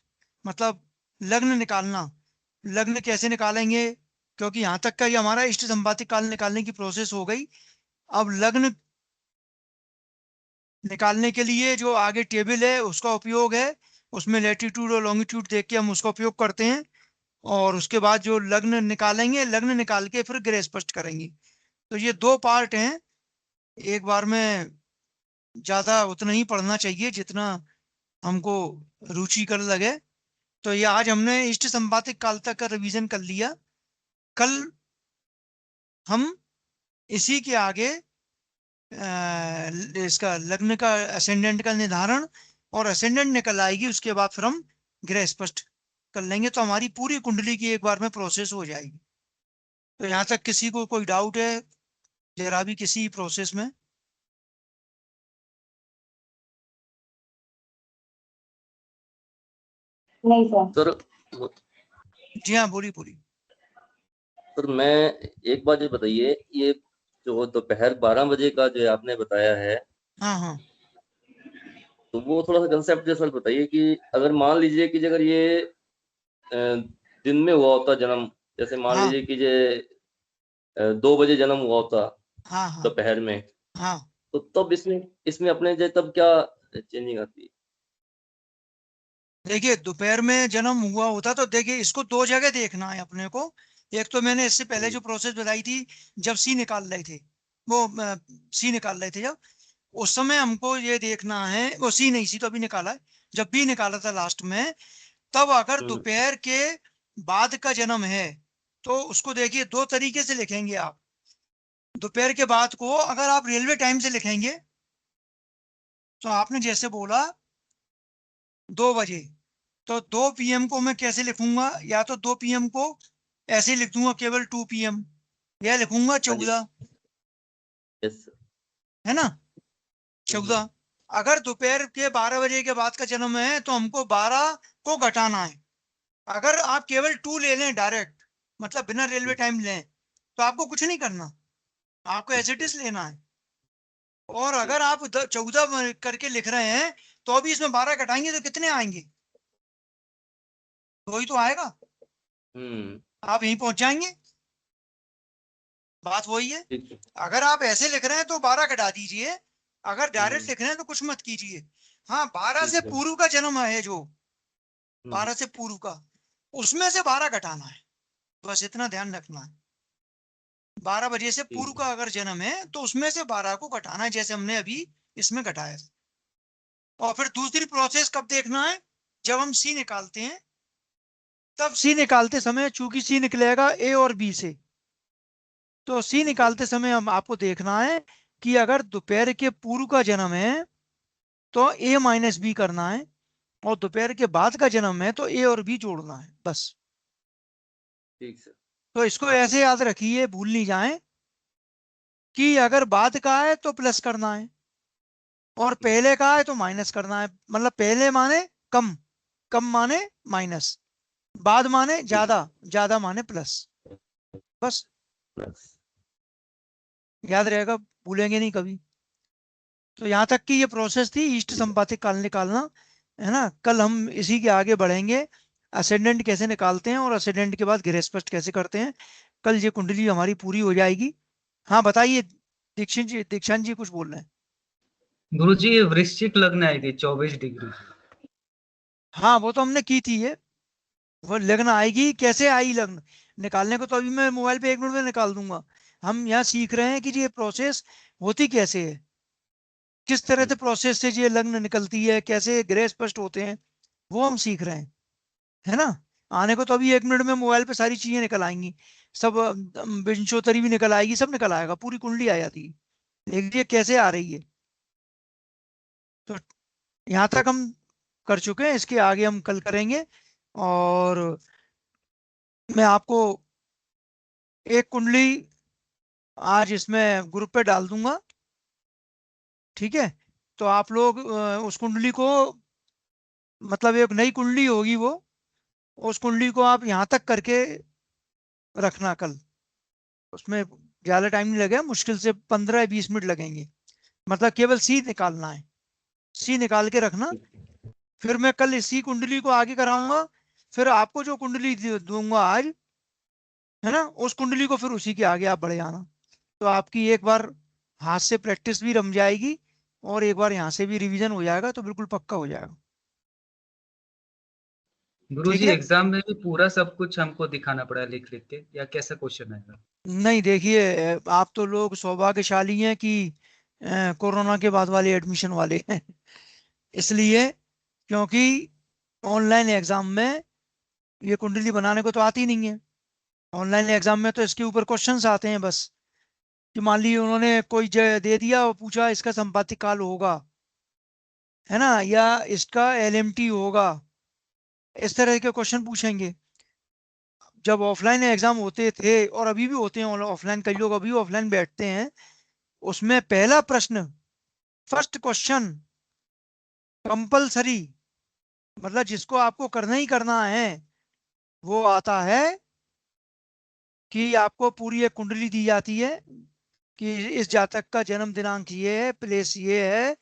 मतलब लग्न निकालना। लग्न कैसे निकालेंगे, क्योंकि यहां तक का ये हमारा इष्ट संपाति काल निकालने की प्रोसेस हो गई। अब लग्न निकालने के लिए जो आगे टेबल है उसका उपयोग है, उसमें लैटिट्यूड और लॉन्गिट्यूड देख के हम उसका उपयोग करते हैं, और उसके बाद जो लग्न निकालेंगे, लग्न निकाल के फिर ग्रह स्पष्ट करेंगे। तो ये दो पार्ट हैं, एक बार में ज्यादा उतना ही पढ़ना चाहिए जितना हमको रुचिकर लगे। तो ये आज हमने इष्ट संपातिक काल तक का रिवीजन कर लिया। कल हम इसी के आगे इसका लग्न का असेंडेंट का निर्धारण, और असेंडेंट निकल आएगी उसके बाद फिर हम ग्रह स्पष्ट कर लेंगे, तो हमारी पूरी कुंडली की एक बार में प्रोसेस हो जाएगी। तो यहाँ तक किसी को कोई डाउट है जरा भी किसी प्रोसेस में? नहीं सर। सर जी हाँ, बोली बोली। सर मैं एक बात ये बताइए, ये जो दोपहर 12 बजे का जो आपने बताया है, हाँ हाँ तो वो थोड़ा सा कंसेप्ट जैसा बताइए कि अगर मान लीजिए कि अगर ये दिन में हुआ होता जन्म, जैसे मान हाँ लीजिए कि ये 2 बजे जन्म हुआ होता हाँ हाँ दोपहर में, हाँ। तो तब इसमें इसमें अपने जो तब क्या चेंजिंग आती है? देखिए दोपहर में जन्म हुआ होता तो देखिए इसको दो जगह देखना है अपने को। एक तो मैंने इससे पहले जो प्रोसेस बताई थी, जब सी निकाल रहे थे, वो सी निकाल रहे थे जब, उस समय हमको ये देखना है, वो सी नहीं, सी तो अभी निकाला है, जब बी निकाला था लास्ट में, तब अगर हम्म, दोपहर के बाद का जन्म है तो उसको देखिए दो तरीके से लिखेंगे आप। दोपहर के बाद को अगर आप रेलवे टाइम से लिखेंगे तो आपने जैसे बोला 2 बजे, तो 2 PM को मैं कैसे लिखूंगा? या तो 2 PM को ऐसे लिख दूंगा केवल 2 PM, या लिखूंगा हाँ जी, 14, यस सर। है ना, हम्म, 14। अगर दोपहर के 12 बजे के बाद का जन्म है तो हमको 12 को घटाना है। अगर आप केवल 2 ले लें डायरेक्ट, मतलब बिना रेलवे टाइम लें, तो आपको कुछ नहीं करना, आपको एज इट इज लेना है। और अगर आप 14 करके लिख रहे हैं तो अभी इसमें 12 घटाएंगे तो कितने आएंगे? वही तो आएगा, हम्म, आप यहीं पहुंच जाएंगे। बात वही है। ठीक है, अगर आप ऐसे लिख रहे हैं तो 12 घटा दीजिए, अगर डायरेक्ट हम्म, लिख रहे हैं तो कुछ मत कीजिए। हाँ, 12 से ठीक है, पूर्व का जन्म है जो, हम्म, 12 से पूर्व का, उसमें से 12 घटाना है, बस इतना ध्यान रखना है। 12 बजे से पूर्व ठीक का अगर जन्म है तो उसमें से 12 को घटाना है, जैसे हमने अभी इसमें घटाया था। और फिर दूसरी प्रोसेस कब देखना है? जब हम सी निकालते हैं, तब सी निकालते समय चूंकि सी निकलेगा ए और बी से, तो सी है, निकालते समय हम आपको देखना है कि अगर दोपहर के पूर्व का जन्म है तो A - B करना है, और दोपहर के बाद का जन्म है तो ए और बी जोड़ना है, बस। ठीक सर, तो इसको ऐसे याद रखिए, भूल नहीं जाए कि अगर बाद का है तो प्लस करना है, और ठीक, पहले का है तो माइनस करना है। मतलब पहले माने कम, कम माने माइनस, बाद माने ठीक, ज्यादा, ज्यादा माने प्लस, बस। बस, याद रहेगा, भूलेंगे नहीं कभी। तो यहाँ तक की ये प्रोसेस थी इष्ट ठीक है, संपातिक काल निकालना, है ना। कल हम इसी के आगे बढ़ेंगे, असेंडेंट कैसे निकालते हैं और असेंडेंट के बाद गृह स्पष्ट कैसे करते हैं। कल ये कुंडली हमारी पूरी हो जाएगी। हाँ बताइए, दीक्षांत जी कुछ बोल रहे हैं? गुरुजी ये वृश्चिक लग्न आई थी 24 डिग्री। हाँ वो तो हमने की थी ये, वो लग्न आएगी, कैसे आई लग्न निकालने को तो अभी मैं मोबाइल पे 1 मिनट में निकाल दूंगा। हम यहाँ सीख रहे हैं कि ये प्रोसेस होती कैसे है, किस तरह से प्रोसेस से ये लग्न निकलती है, कैसे ग्रह स्पष्ट होते हैं, वो हम सीख रहे हैं, है ना। आने को तो अभी 1 मिनट में मोबाइल पे सारी चीजें निकल आएंगी, सब विंशोत्तरी भी निकल आएगी, सब निकल आएगा, पूरी कुंडली आ जाती है। देखिए कैसे आ रही है। तो यहाँ तक हम कर चुके हैं, इसके आगे हम कल करेंगे। और मैं आपको एक कुंडली आज इसमें ग्रुप पे डाल दूंगा, ठीक है। तो आप लोग उस कुंडली को, मतलब एक नई कुंडली होगी वो, उस कुंडली को आप यहाँ तक करके रखना कल। उसमें ज्यादा टाइम नहीं लगेगा, मुश्किल से 15 या 20 मिनट लगेंगे, मतलब केवल सी निकालना है, सी निकाल के रखना। फिर मैं कल इसी कुंडली को आगे कराऊंगा, फिर आपको जो कुंडली दूंगा आज, है ना, उस कुंडली को फिर उसी के आगे आप बढ़े आना। तो आपकी एक बार हाथ से प्रैक्टिस भी रम जाएगी और एक बार यहाँ से भी रिवीजन हो जाएगा, तो बिल्कुल पक्का हो जाएगा। ठीक गुरुजी है। एग्जाम में भी पूरा सब कुछ हमको दिखाना पड़ा लिख लिख के, या कैसा क्वेश्चन आएगा? नहीं देखिए, आप तो लोग सौभाग्यशाली हैं कि कोरोना के बाद वाले एडमिशन वाले हैं। इसलिए, क्योंकि ऑनलाइन एग्जाम में ये कुंडली बनाने को तो आती नहीं है। ऑनलाइन एग्जाम में तो इसके ऊपर क्वेश्चंस आते हैं बस, कि मान लीजिए उन्होंने कोई दे दिया और पूछा इसका संपातिक काल होगा, है ना, या इसका एलएमटी होगा, इस तरह के क्वेश्चन पूछेंगे। जब ऑफलाइन एग्जाम होते थे और अभी भी होते हैं ऑफलाइन, कई लोग अभी ऑफलाइन बैठते हैं, उसमें पहला प्रश्न, फर्स्ट क्वेश्चन कंपलसरी, मतलब जिसको आपको करना ही करना है, वो आता है कि आपको पूरी एक कुंडली दी जाती है कि इस जातक का जन्म दिनांक ये है, प्लेस ये है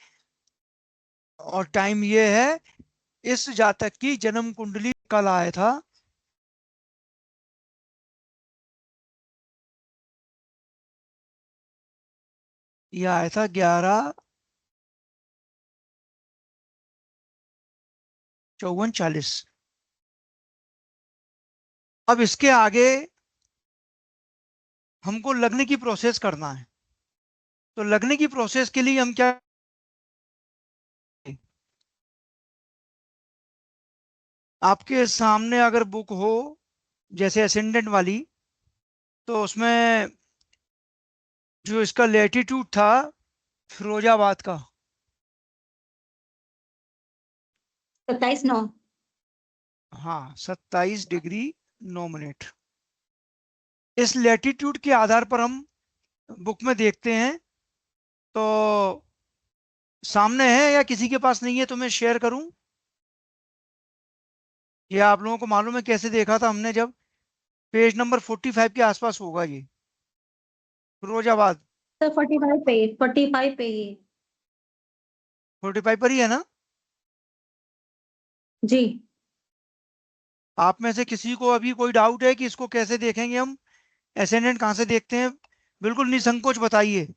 और टाइम ये है। इस जातक की जन्म कुंडली कल आया था, ये आया था 11/54/40। अब इसके आगे हमको लगने की प्रोसेस करना है। तो लगने की प्रोसेस के लिए हम क्या, आपके सामने अगर बुक हो जैसे असेंडेंट वाली, तो उसमें जो इसका लेटीट्यूड था फिरोजाबाद का, 27/9। हाँ 27°9'। इस लेटीट्यूड के आधार पर हम बुक में देखते हैं। तो सामने है या किसी के पास नहीं है तो मैं शेयर करूं, ये आप लोगों को मालूम है कैसे देखा था हमने, जब पेज नंबर 45 के आसपास होगा ये, फिरोजाबाद। सर 45 पे ही। 45 पर ही है ना? जी। आप में से किसी को अभी कोई डाउट है कि इसको कैसे देखेंगे हम, असेंडेंट कहाँ से देखते हैं? बिल्कुल निसंकोच बताइए,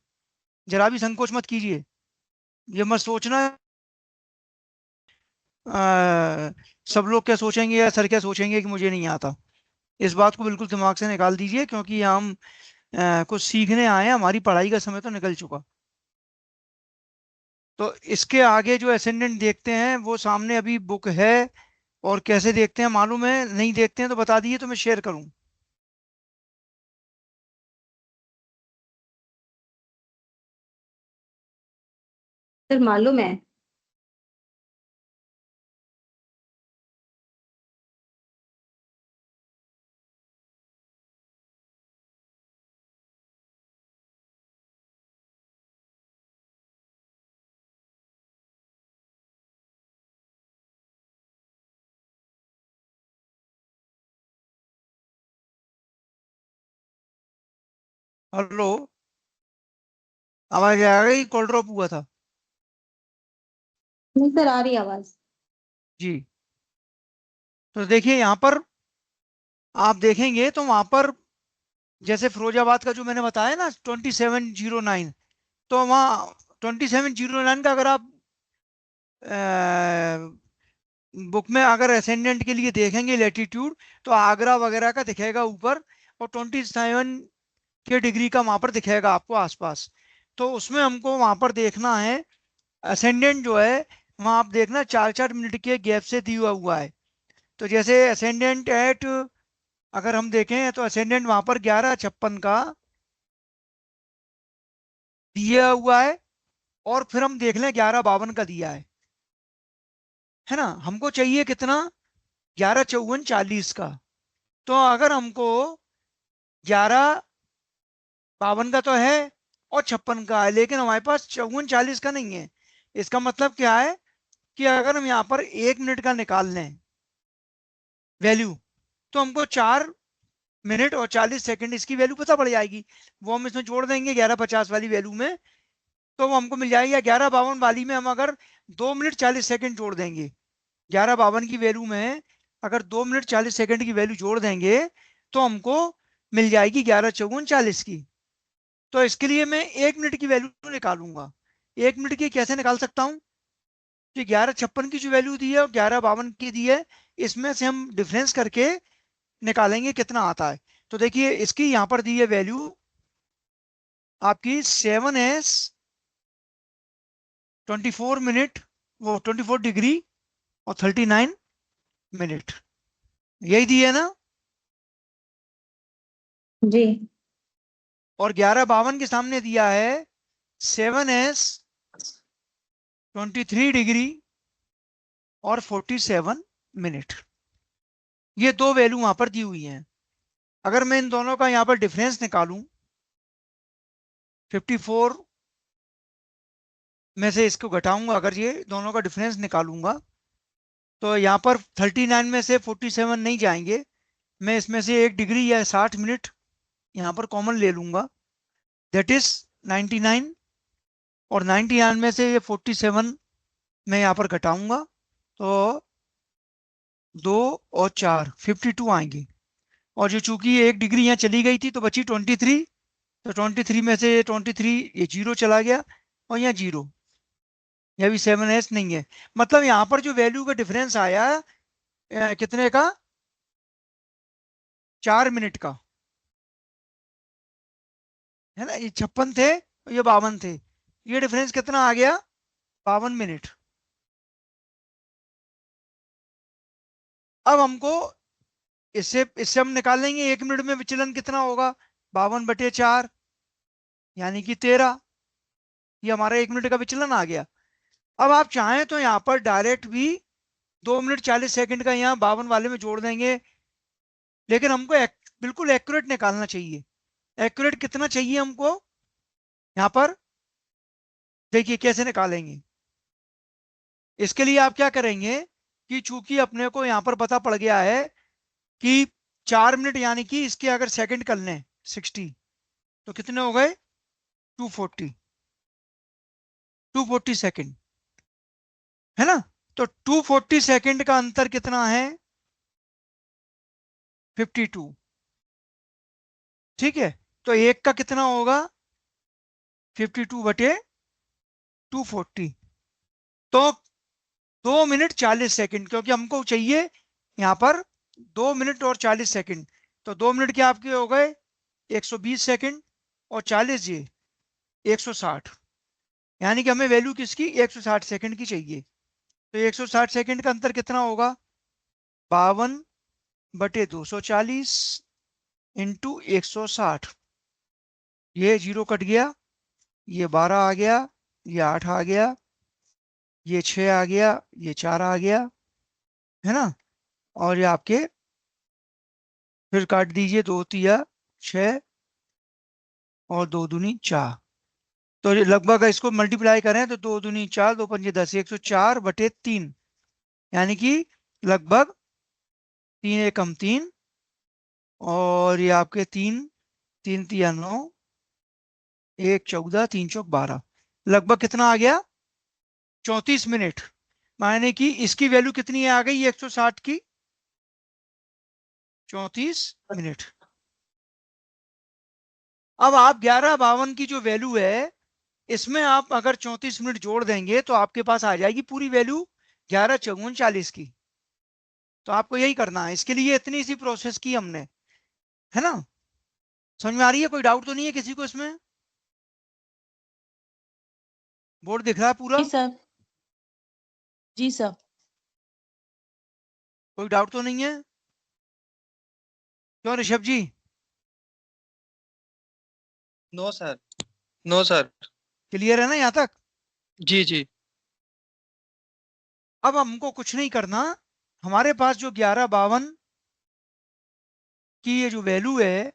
जरा भी संकोच मत कीजिए। ये मत सोचना सब लोग क्या सोचेंगे या सर क्या सोचेंगे कि मुझे नहीं आता। इस बात को बिल्कुल दिमाग से निकाल दीजिए, क्योंकि हम कुछ सीखने आए हैं, हमारी पढ़ाई का समय तो निकल चुका। तो इसके आगे जो असेंडेंट देखते हैं वो सामने अभी बुक है, और कैसे देखते हैं मालूम है? नहीं देखते हैं तो बता दिए तो मैं शेयर करूं। सर मालूम है। हेलो, आवाज आ गई? कॉल ड्रॉप हुआ था नहीं सर, आ रही आवाज। जी। तो देखिए यहाँ पर आप देखेंगे तो वहां पर जैसे फिरोजाबाद का जो मैंने बताया ना 2709, तो वहाँ 2709 का अगर आप बुक में अगर असेंडेंट के लिए देखेंगे लेटीट्यूड, तो आगरा वगैरह का दिखेगा ऊपर, और 27 के डिग्री का वहां पर दिखेगा आपको आसपास। तो उसमें हमको वहां पर देखना है असेंडेंट जो है, वहां आप देखना 4-4 मिनट के गैप से दिया हुआ है। तो जैसे असेंडेंट एट, अगर हम देखें तो असेंडेंट वहां पर 11:56 का दिया हुआ है, और फिर हम देख लें 11:52 का दिया है ना। हमको चाहिए कितना? 11:54/40 का। तो अगर हमको 11:52 का तो है और 56 का है, लेकिन हमारे पास 54/40 का नहीं है। इसका मतलब क्या है कि अगर हम यहाँ पर 1 मिनट का निकाल लें वैल्यू, तो हमको 4 मिनट और 40 सेकंड इसकी वैल्यू पता पड़ जाएगी। वो हम इसमें जोड़ देंगे 11:50 वाली वैल्यू में, तो वो हमको मिल जाएगी। 11:52 वाली में हम अगर 2 मिनट 40 सेकंड जोड़ देंगे, 11:52 की वैल्यू में अगर 2 मिनट 40 सेकंड की वैल्यू जोड़ देंगे, तो हमको मिल जाएगी 11:54 की। तो इसके लिए मैं 1 मिनट की वैल्यू निकालूंगा। 1 मिनट की कैसे निकाल सकता हूं कि 11:56 की जो वैल्यू दी है और 11:52 की दी है, इसमें से हम डिफरेंस करके निकालेंगे कितना आता है। तो देखिए इसकी यहां पर दी है वैल्यू आपकी 7s 24 मिनट, वो 24 डिग्री और 39 मिनट, यही दी है ना। जी। और 11:52 के सामने दिया है 7s 23 डिग्री और 47 मिनट। ये दो वैल्यू वहां पर दी हुई हैं। अगर मैं इन दोनों का यहां पर डिफरेंस निकालूं, 54 में से इसको घटाऊंगा, अगर ये दोनों का डिफरेंस निकालूंगा तो यहाँ पर 39 में से 47 नहीं जाएंगे। मैं इसमें से 1 डिग्री या 60 मिनट यहाँ पर कॉमन ले लूंगा, दैट इज 99। और 99 में से ये 47 मैं यहाँ पर घटाऊंगा तो 2 और 4 52 आएंगे। और जो चूंकि 1 डिग्री यहाँ चली गई थी तो बची 23। तो 23 में से 23 ये 0 चला गया और यहाँ 0, यह भी 7s नहीं है। मतलब यहाँ पर जो वैल्यू का डिफरेंस आया कितने का, 4 मिनट का, है ना। ये 56 थे और ये 52 थे, ये डिफरेंस कितना आ गया, 52 मिनट। अब हमको इससे इससे हम निकाल लेंगे 1 मिनट में विचलन कितना होगा, 52/4 यानी कि 13। ये हमारा 1 मिनट का विचलन आ गया। अब आप चाहें तो यहाँ पर डायरेक्ट भी 2 मिनट 40 सेकंड का यहाँ 52 वाले में जोड़ देंगे, लेकिन हमको बिल्कुल एक्यूरेट निकालना चाहिए। एक्यूरेट कितना चाहिए हमको, यहाँ पर देखिए कैसे निकालेंगे। इसके लिए आप क्या करेंगे कि चूंकि अपने को यहाँ पर पता पड़ गया है कि 4 मिनट यानी कि इसके अगर सेकंड कर लें 60 तो कितने हो गए, 240 सेकंड, है ना। तो 240 सेकंड का अंतर कितना है, 52। ठीक है, तो एक का कितना होगा, 52/240। तो 2 मिनट 40 सेकंड, क्योंकि हमको चाहिए यहाँ पर 2 मिनट और 40 सेकंड। तो 2 मिनट के आपके हो गए 120 सेकंड और 40 ये 160, यानी कि हमें वैल्यू किसकी 160 सेकंड की चाहिए। तो 160 सेकंड का अंतर कितना होगा, 52/240 इंटू 160। ये 0 कट गया, ये 12 आ गया, ये 8 आ गया, ये 6 आ गया, ये 4 आ गया, है ना। और ये आपके फिर काट दीजिए, 2 तिया 6 और 2 दूनी 4। तो ये लगभग इसको मल्टीप्लाई करें तो 2 दूनी 4, 2 पंजे 10, 104/3, यानी कि लगभग 3 एकम 3 और ये आपके 3 3 तिया 9, 1 14, 3 चौक 12, लगभग कितना आ गया, 34 मिनट। माने कि इसकी वैल्यू कितनी आ गई 160 की, 34 मिनट। अब आप 11:52 की जो वैल्यू है इसमें आप अगर 34 मिनट जोड़ देंगे तो आपके पास आ जाएगी पूरी वैल्यू 11:54 की। तो आपको यही करना है, इसके लिए इतनी सी प्रोसेस की हमने, है ना। समझ में आ रही है, कोई डाउट तो नहीं है किसी को इसमें, बोर्ड दिख रहा है पूरा, जी सर। जी सर। कोई डाउट तो नहीं है, क्यों Rishabh ji. No sir, no sir. Clear है ना यहाँ तक। जी जी। अब हमको कुछ नहीं करना, हमारे पास जो 11:52 की ये जो वैल्यू है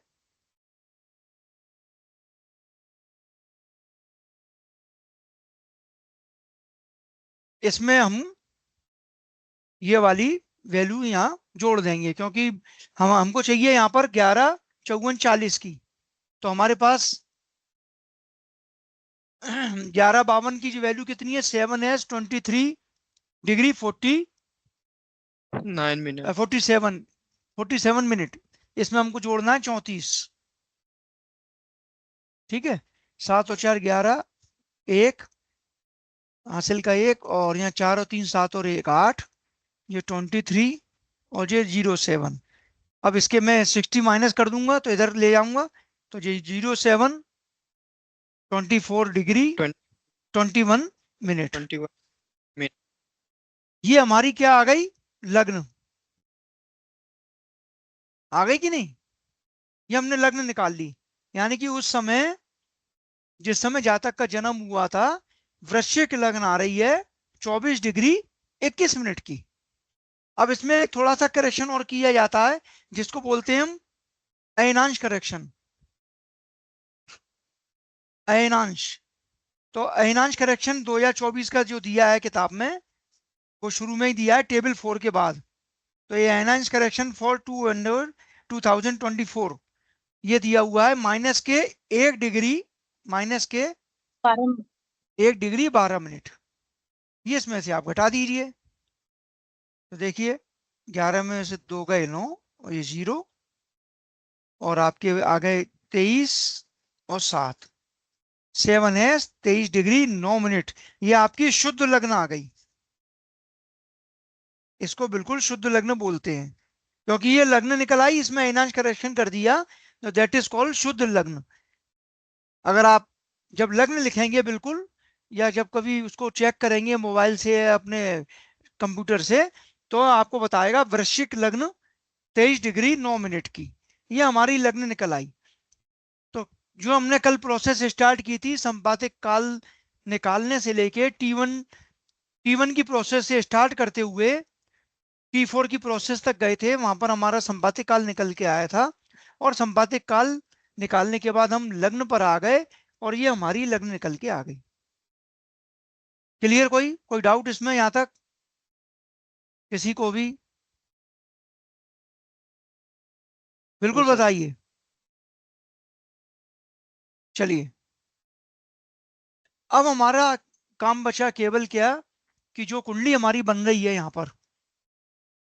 इसमें हम ये वाली वैल्यू यहाँ जोड़ देंगे, क्योंकि हमको चाहिए यहाँ पर 11:54 की। तो हमारे पास 11:52 की जो वैल्यू कितनी है, 7s 23 डिग्री 9 मिनट। 47 मिनट। इसमें हमको जोड़ना है 34। ठीक है, 7 और 4 11, 1 हासिल का 1, और यहाँ 4 और 3 7 और 1 8, ये 23 और ये 07। अब इसके मैं 60 माइनस कर दूंगा तो इधर ले जाऊंगा, तो ये 07 24 डिग्री 21 मिनट। 21 ये हमारी क्या आ गई, लग्न आ गई कि नहीं, ये हमने लग्न निकाल ली। यानी कि उस समय, जिस समय जातक का जन्म हुआ था, वृश्चिक लग्न आ रही है 24 डिग्री 21 मिनट की। अब इसमें थोड़ा सा करेक्शन और किया जाता है, जिसको बोलते हैं हम अयनांश करेक्शन। अयनांश, तो अयनांश करेक्शन 2024 का जो दिया है किताब में, वो शुरू में ही दिया है टेबल 4 के बाद। तो ये अयनांश करेक्शन फॉर 2024 ये दिया हुआ है माइनस के 1 डिग्री, माइनस के 1 डिग्री 12 मिनट। ये इसमें से आप घटा दीजिए, तो देखिए 11 में से 2 गए 9, और ये 0, और आपके आ गए 23 और 7, 7 है 23 डिग्री 9 मिनट। ये आपकी शुद्ध लग्न आ गई। इसको बिल्कुल शुद्ध लग्न बोलते हैं, क्योंकि ये लग्न निकल आई, इसमें अयनांश करेक्शन कर दिया, तो दैट इज कॉल्ड शुद्ध लग्न। अगर आप जब लग्न लिखेंगे बिल्कुल, या जब कभी उसको चेक करेंगे मोबाइल से या अपने कंप्यूटर से, तो आपको बताएगा वृश्चिक लग्न 23 डिग्री 9 मिनट की, ये हमारी लग्न निकल आई। तो जो हमने कल प्रोसेस स्टार्ट की थी संपातिक काल निकालने से लेके टी वन की प्रोसेस से स्टार्ट करते हुए T4 की प्रोसेस तक गए थे, वहां पर हमारा संपातिक काल निकल के आया था, और संपातिक काल निकालने के बाद हम लग्न पर आ गए, और ये हमारी लग्न निकल के आ गई। क्लियर? कोई कोई डाउट इसमें यहां तक किसी को भी? बिल्कुल सर। बताइए। चलिए, अब हमारा काम बचा केवल क्या, कि जो कुंडली हमारी बन रही है यहाँ पर,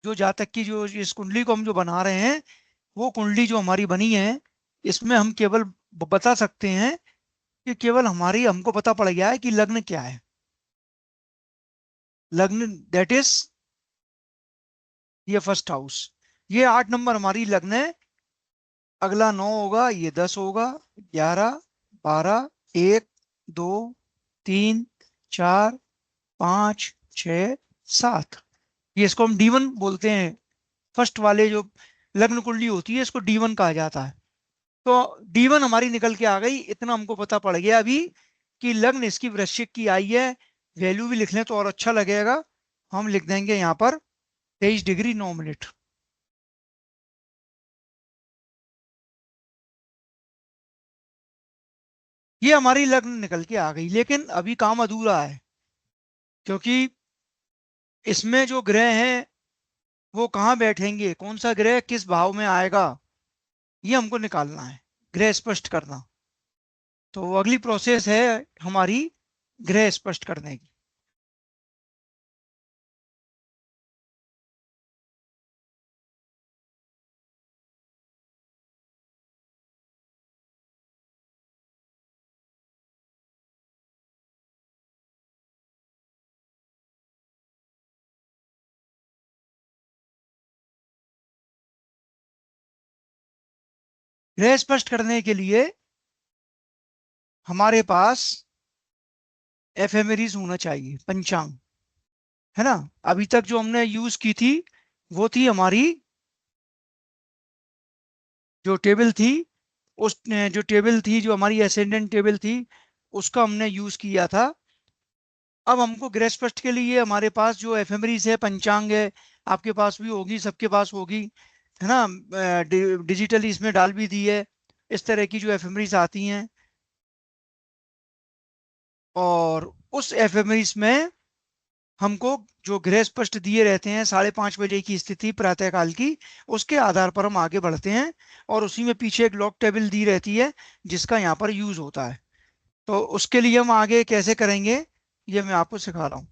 जो जातक की जो इस कुंडली को हम जो बना रहे हैं, वो कुंडली जो हमारी बनी है, इसमें हम केवल बता सकते हैं कि केवल हमारी हमको पता पड़ गया है कि लग्न क्या है। लग्न दैट इज ये फर्स्ट हाउस, ये 8 नंबर हमारी लग्न है। अगला 9 होगा, ये 10 होगा, 11 12 1 2 3 4 5 6 7, ये इसको हम D1 बोलते हैं। फर्स्ट वाले जो लग्न कुंडली होती है, इसको D1 कहा जाता है। तो D1 हमारी निकल के आ गई, इतना हमको पता पड़ गया अभी कि लग्न इसकी वृश्चिक की आई है। वैल्यू भी लिख लें तो और अच्छा लगेगा, हम लिख देंगे यहाँ पर 23 डिग्री 9 मिनट। ये हमारी लग्न निकल के आ गई, लेकिन अभी काम अधूरा है, क्योंकि इसमें जो ग्रह हैं वो कहाँ बैठेंगे, कौन सा ग्रह किस भाव में आएगा, ये हमको निकालना है, ग्रह स्पष्ट करना। तो अगली प्रोसेस है हमारी ग्रह स्पष्ट करने की। ग्रह स्पष्ट करने के लिए हमारे पास एफेमेरीज होना चाहिए, पंचांग, है ना। अभी तक जो हमने यूज की थी वो थी हमारी जो टेबल थी, उस जो टेबल थी, जो हमारी एसेंडेंट टेबल थी, उसका हमने यूज किया था। अब हमको ग्रह स्पष्ट के लिए हमारे पास जो एफेमेरीज है, पंचांग है, आपके पास भी होगी, सबके पास होगी, है ना। डिजिटली इसमें डाल भी दी है, इस तरह की जो एफेमेरीज आती हैं। और उस एफएमएस में हमको जो गृह स्पष्ट दिए रहते हैं 5:30 बजे की स्थिति प्रातःकाल की, उसके आधार पर हम आगे बढ़ते हैं, और उसी में पीछे एक लॉग टेबल दी रहती है जिसका यहाँ पर यूज होता है। तो उसके लिए हम आगे कैसे करेंगे, ये मैं आपको सिखा रहा हूँ।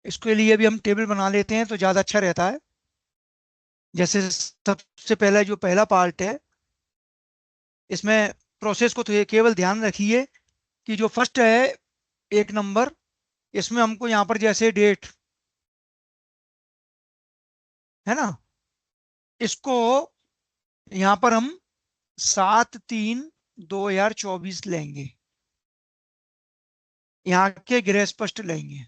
इसके लिए भी हम टेबल बना लेते हैं तो ज़्यादा अच्छा रहता है। जैसे सबसे पहला जो पहला पार्ट है, इसमें प्रोसेस को तो ये केवल ध्यान रखिए कि जो फर्स्ट है एक नंबर, इसमें हमको यहाँ पर जैसे डेट है ना, इसको यहाँ पर हम 7/3/2024 लेंगे, यहाँ के गृह स्पष्ट लेंगे।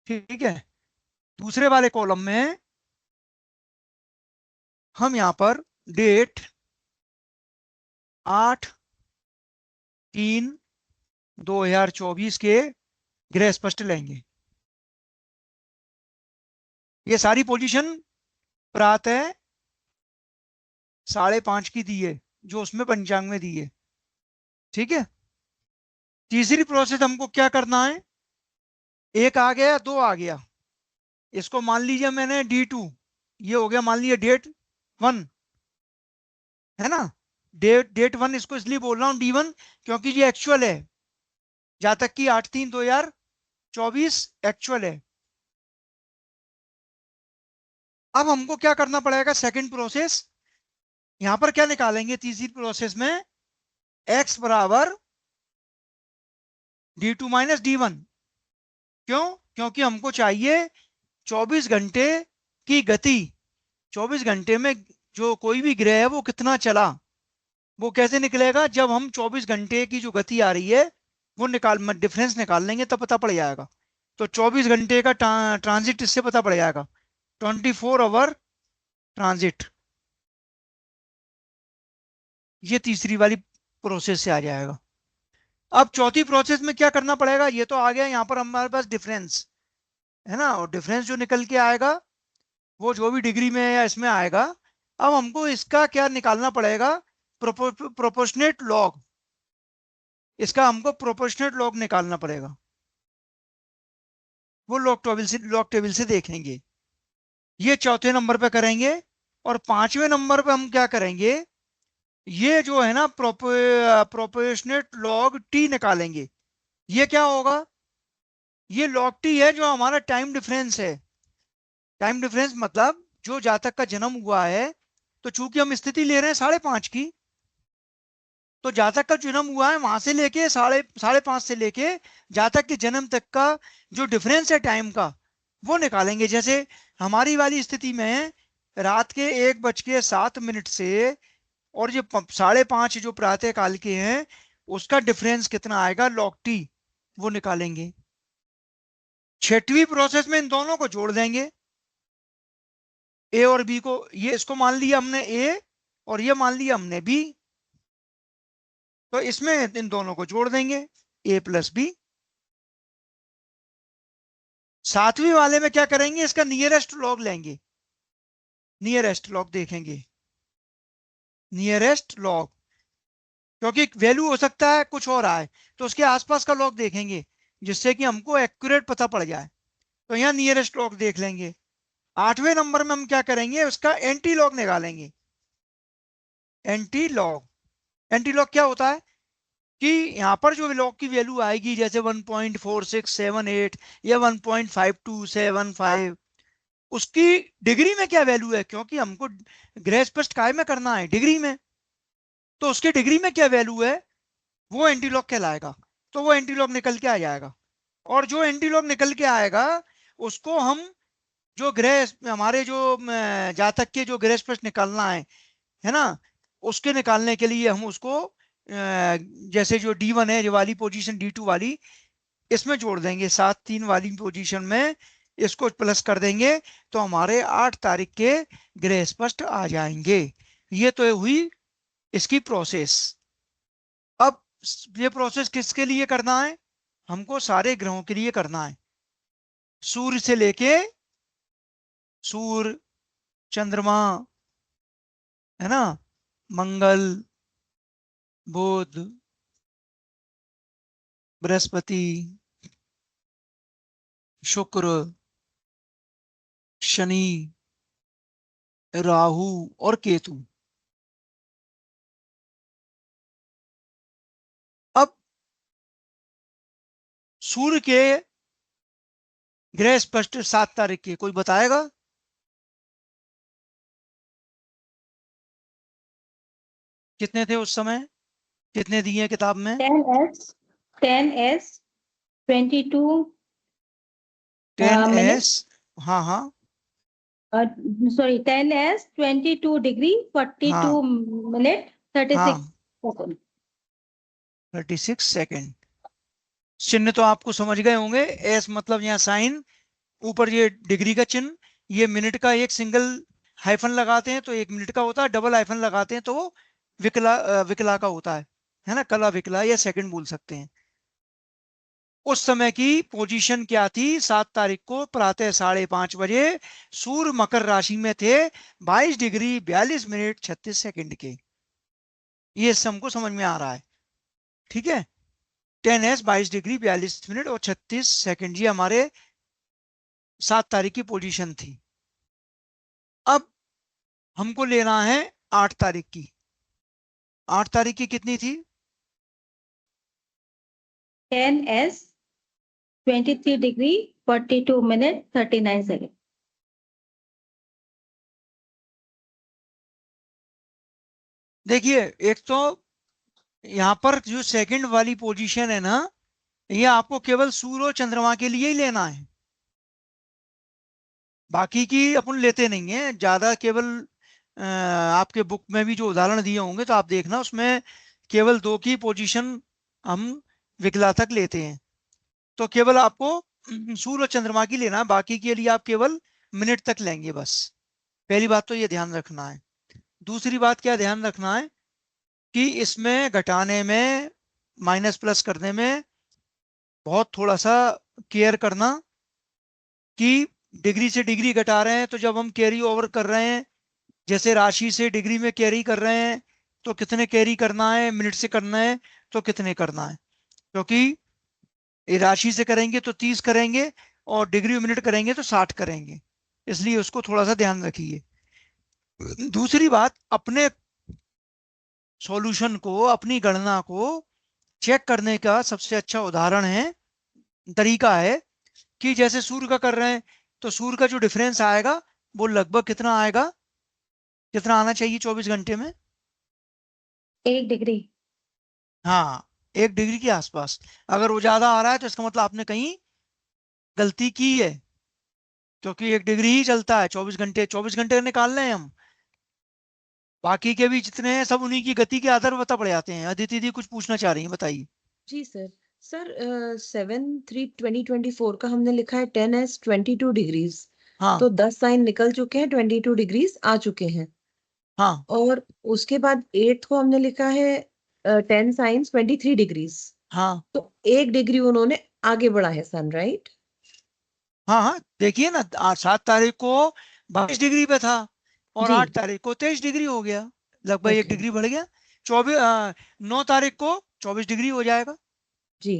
ठीक है। दूसरे वाले कॉलम में हम यहाँ पर डेट 8/3/2024 के गृह स्पष्ट लेंगे। ये सारी पोजीशन प्रातः 5:30 की दी है, जो उसमें पंचांग में दी है। ठीक है। तीसरी प्रोसेस हमको क्या करना है, एक आ गया, दो आ गया, इसको मान लीजिए मैंने D2, ये हो गया मान लीजिए डेट 1, है ना। डेट 1 इसको इसलिए बोल रहा हूं D1 क्योंकि ये एक्चुअल है, जहां तक कि 8/3/2024 एक्चुअल है। अब हमको क्या करना पड़ेगा, सेकंड प्रोसेस, यहां पर क्या निकालेंगे तीसरी प्रोसेस में, x बराबर D2 माइनस D1। क्यों? क्योंकि हमको चाहिए 24 घंटे की गति, 24 घंटे में जो कोई भी ग्रह है वो कितना चला। वो कैसे निकलेगा, जब हम 24 घंटे की जो गति आ रही है वो डिफरेंस निकाल लेंगे तब पता पड़ जाएगा। तो 24 घंटे का ट्रांजिट इससे पता पड़ जाएगा, 24 आवर ट्रांजिट। ये तीसरी वाली प्रोसेस से आ जाएगा। अब चौथी प्रोसेस में क्या करना पड़ेगा, ये तो आ गया, यहाँ पर हमारे पास डिफरेंस है ना, और डिफरेंस जो निकल के आएगा वो जो भी डिग्री में है या इसमें आएगा। अब हमको इसका क्या निकालना पड़ेगा, प्रोपोर्शनेट लॉग, इसका हमको प्रोपोर्शनेट लॉग निकालना पड़ेगा। वो लॉग टेबल से देखेंगे। ये चौथे नंबर पे करेंगे। और पांचवें नंबर पे हम क्या करेंगे, ये जो है ना प्रोपोर्शनेट लॉग टी निकालेंगे। ये क्या होगा, ये लॉग टी है जो हमारा टाइम डिफरेंस है। टाइम डिफरेंस मतलब जो जातक का जन्म हुआ है, तो चूंकि हम स्थिति ले रहे हैं 5:30 की, तो जातक का जन्म हुआ है वहां से लेके 5:30 से लेके जातक के जन्म तक का जो डिफरेंस है टाइम का, वो निकालेंगे। जैसे हमारी वाली स्थिति में रात के 1:07 से और ये 5:30 जो प्रातः काल के हैं, उसका डिफरेंस कितना आएगा लॉग टी, वो निकालेंगे। छठवीं प्रोसेस में इन दोनों को जोड़ देंगे, ए और बी को, ये इसको मान लिया हमने ए और ये मान लिया हमने बी, तो इसमें इन दोनों को जोड़ देंगे, ए प्लस बी। सातवीं वाले में क्या करेंगे, इसका नियरेस्ट लॉग लेंगे, नियरेस्ट लॉग देखेंगे, नियरेस्ट लॉग, क्योंकि वैल्यू हो सकता है कुछ और आए, तो उसके आसपास का लॉग देखेंगे जिससे कि हमको एक्यूरेट पता पड़ जाए। तो यहाँ नियरेस्ट लॉग देख लेंगे। आठवें नंबर में हम क्या करेंगे, उसका एंटी लॉग निकालेंगे। एंटी लॉग, एंटी लॉग क्या होता है कि यहाँ पर जो लॉग की वैल्यू आएगी, जैसे 1.4678 या 1.5275, उसकी डिग्री में क्या वैल्यू है, क्योंकि हमको गृह स्पष्ट काय में करना है, डिग्री में, तो उसके डिग्री में क्या वैल्यू है वो एंटीलॉग कहलाएगा। तो वो एंटीलॉग निकल के आ जाएगा। और जो एंटीलॉग निकल के आएगा उसको हम जो ग्रह हमारे जो जातक के जो गृह स्पष्ट निकालना है ना, उसके निकालने के लिए हम उसको जैसे जो D1 है, जो वाली पोजीशन D2 वाली, इसमें जोड़ देंगे, 7/3 वाली पोजीशन में इसको प्लस कर देंगे, तो हमारे 8 तारीख के गृह स्पष्ट आ जाएंगे। ये तो हुई इसकी प्रोसेस। अब ये प्रोसेस किसके लिए करना है, हमको सारे ग्रहों के लिए करना है, सूर्य से लेके, सूर्य, चंद्रमा, है ना, मंगल, बुध, बृहस्पति, शुक्र, शनि, राहु और केतु। अब सूर्य के ग्रह स्पष्ट 7 तारीख के, कोई बताएगा? कितने थे उस समय, कितने दिए हैं किताब में? 10s 22 10s, हाँ हाँ sorry 10s 22 degree 42 हाँ minute 36 हाँ second. 36 सेकेंड। चिन्ह तो आपको समझ गए होंगे। एस मतलब यहाँ साइन, ऊपर ये डिग्री का चिन्ह, ये मिनट का एक सिंगल हाइफन लगाते हैं तो 1 मिनट का होता है, डबल हाइफन लगाते हैं तो वो विकला का होता है ना, कला विकला या सेकंड बोल सकते हैं। उस समय की पोजीशन क्या थी? 7 तारीख को प्रातः 5:30 बजे सूर्य मकर राशि में थे, 22 डिग्री 42 मिनट 36 सेकंड के। ये इससे हमको समझ में आ रहा है, ठीक है। 10s 22 डिग्री 42 मिनट और 36 सेकंड, ये हमारे 7 तारीख की पोजीशन थी। अब हमको लेना है 8 तारीख की। 8 तारीख की कितनी थी? 10s 23 degree 42 minute 39 second. देखिए, एक तो यहां पर जो सेकंड वाली पोजीशन है ना, ये आपको केवल सूर्य और चंद्रमा के लिए ही लेना है, बाकी की अपन लेते नहीं है ज्यादा। केवल आपके बुक में भी जो उदाहरण दिए होंगे तो आप देखना, उसमें केवल 2 की पोजीशन हम विकला तक लेते हैं। तो केवल आपको सूर्य और चंद्रमा की लेना है, बाकी के लिए आप केवल मिनट तक लेंगे बस। पहली बात तो ये ध्यान रखना है। दूसरी बात क्या ध्यान रखना है कि इसमें घटाने में, माइनस प्लस करने में बहुत थोड़ा सा केयर करना कि डिग्री से डिग्री घटा रहे हैं तो जब हम कैरी ओवर कर रहे हैं, जैसे राशि से डिग्री में कैरी कर रहे हैं तो कितने कैरी करना है, मिनट से करना है तो कितने करना है, क्योंकि ये राशि से करेंगे तो 30 करेंगे और डिग्री मिनट करेंगे तो 60 करेंगे, इसलिए उसको थोड़ा सा ध्यान रखिए। दूसरी बात, अपने सॉल्यूशन को, अपनी गणना को चेक करने का सबसे अच्छा उदाहरण है, तरीका है कि जैसे सूर्य का कर रहे हैं तो सूर्य का जो डिफरेंस आएगा वो लगभग कितना आएगा, कितना आना चाहिए 24 घंटे में? 1 degree. हाँ, 1 डिग्री के आसपास। अगर वो ज्यादा आ रहा है तो इसका मतलब आपने कहीं गलती की है, क्योंकि 1 डिग्री ही चलता है 24 घंटे। 24 घंटे निकाल रहे हैं हम, बाकी के भी जितने हैं सब उन्हीं की गति के आधार बता पड़ जाते हैं। अदिति दी कुछ पूछना चाह रही है, बताइए। जी सर। सर 7/3/2024 का हमने लिखा है 10s 22 डिग्रीज, हाँ तो 10 साइन निकल चुके हैं, 22 डिग्रीज आ चुके हैं। हाँ और उसके बाद 8th को हमने लिखा है 10 साइंस 23 डिग्रीज, हाँ तो 1 डिग्री उन्होंने आगे बढ़ा है सन, राइट? हाँ हाँ, देखिए ना, 7 तारीख को 22 डिग्री पे था और जी 8 तारीख को 23 डिग्री हो गया, लगभग 1 ओके डिग्री बढ़ गया। 9 तारीख को 24 डिग्री हो जाएगा, जी।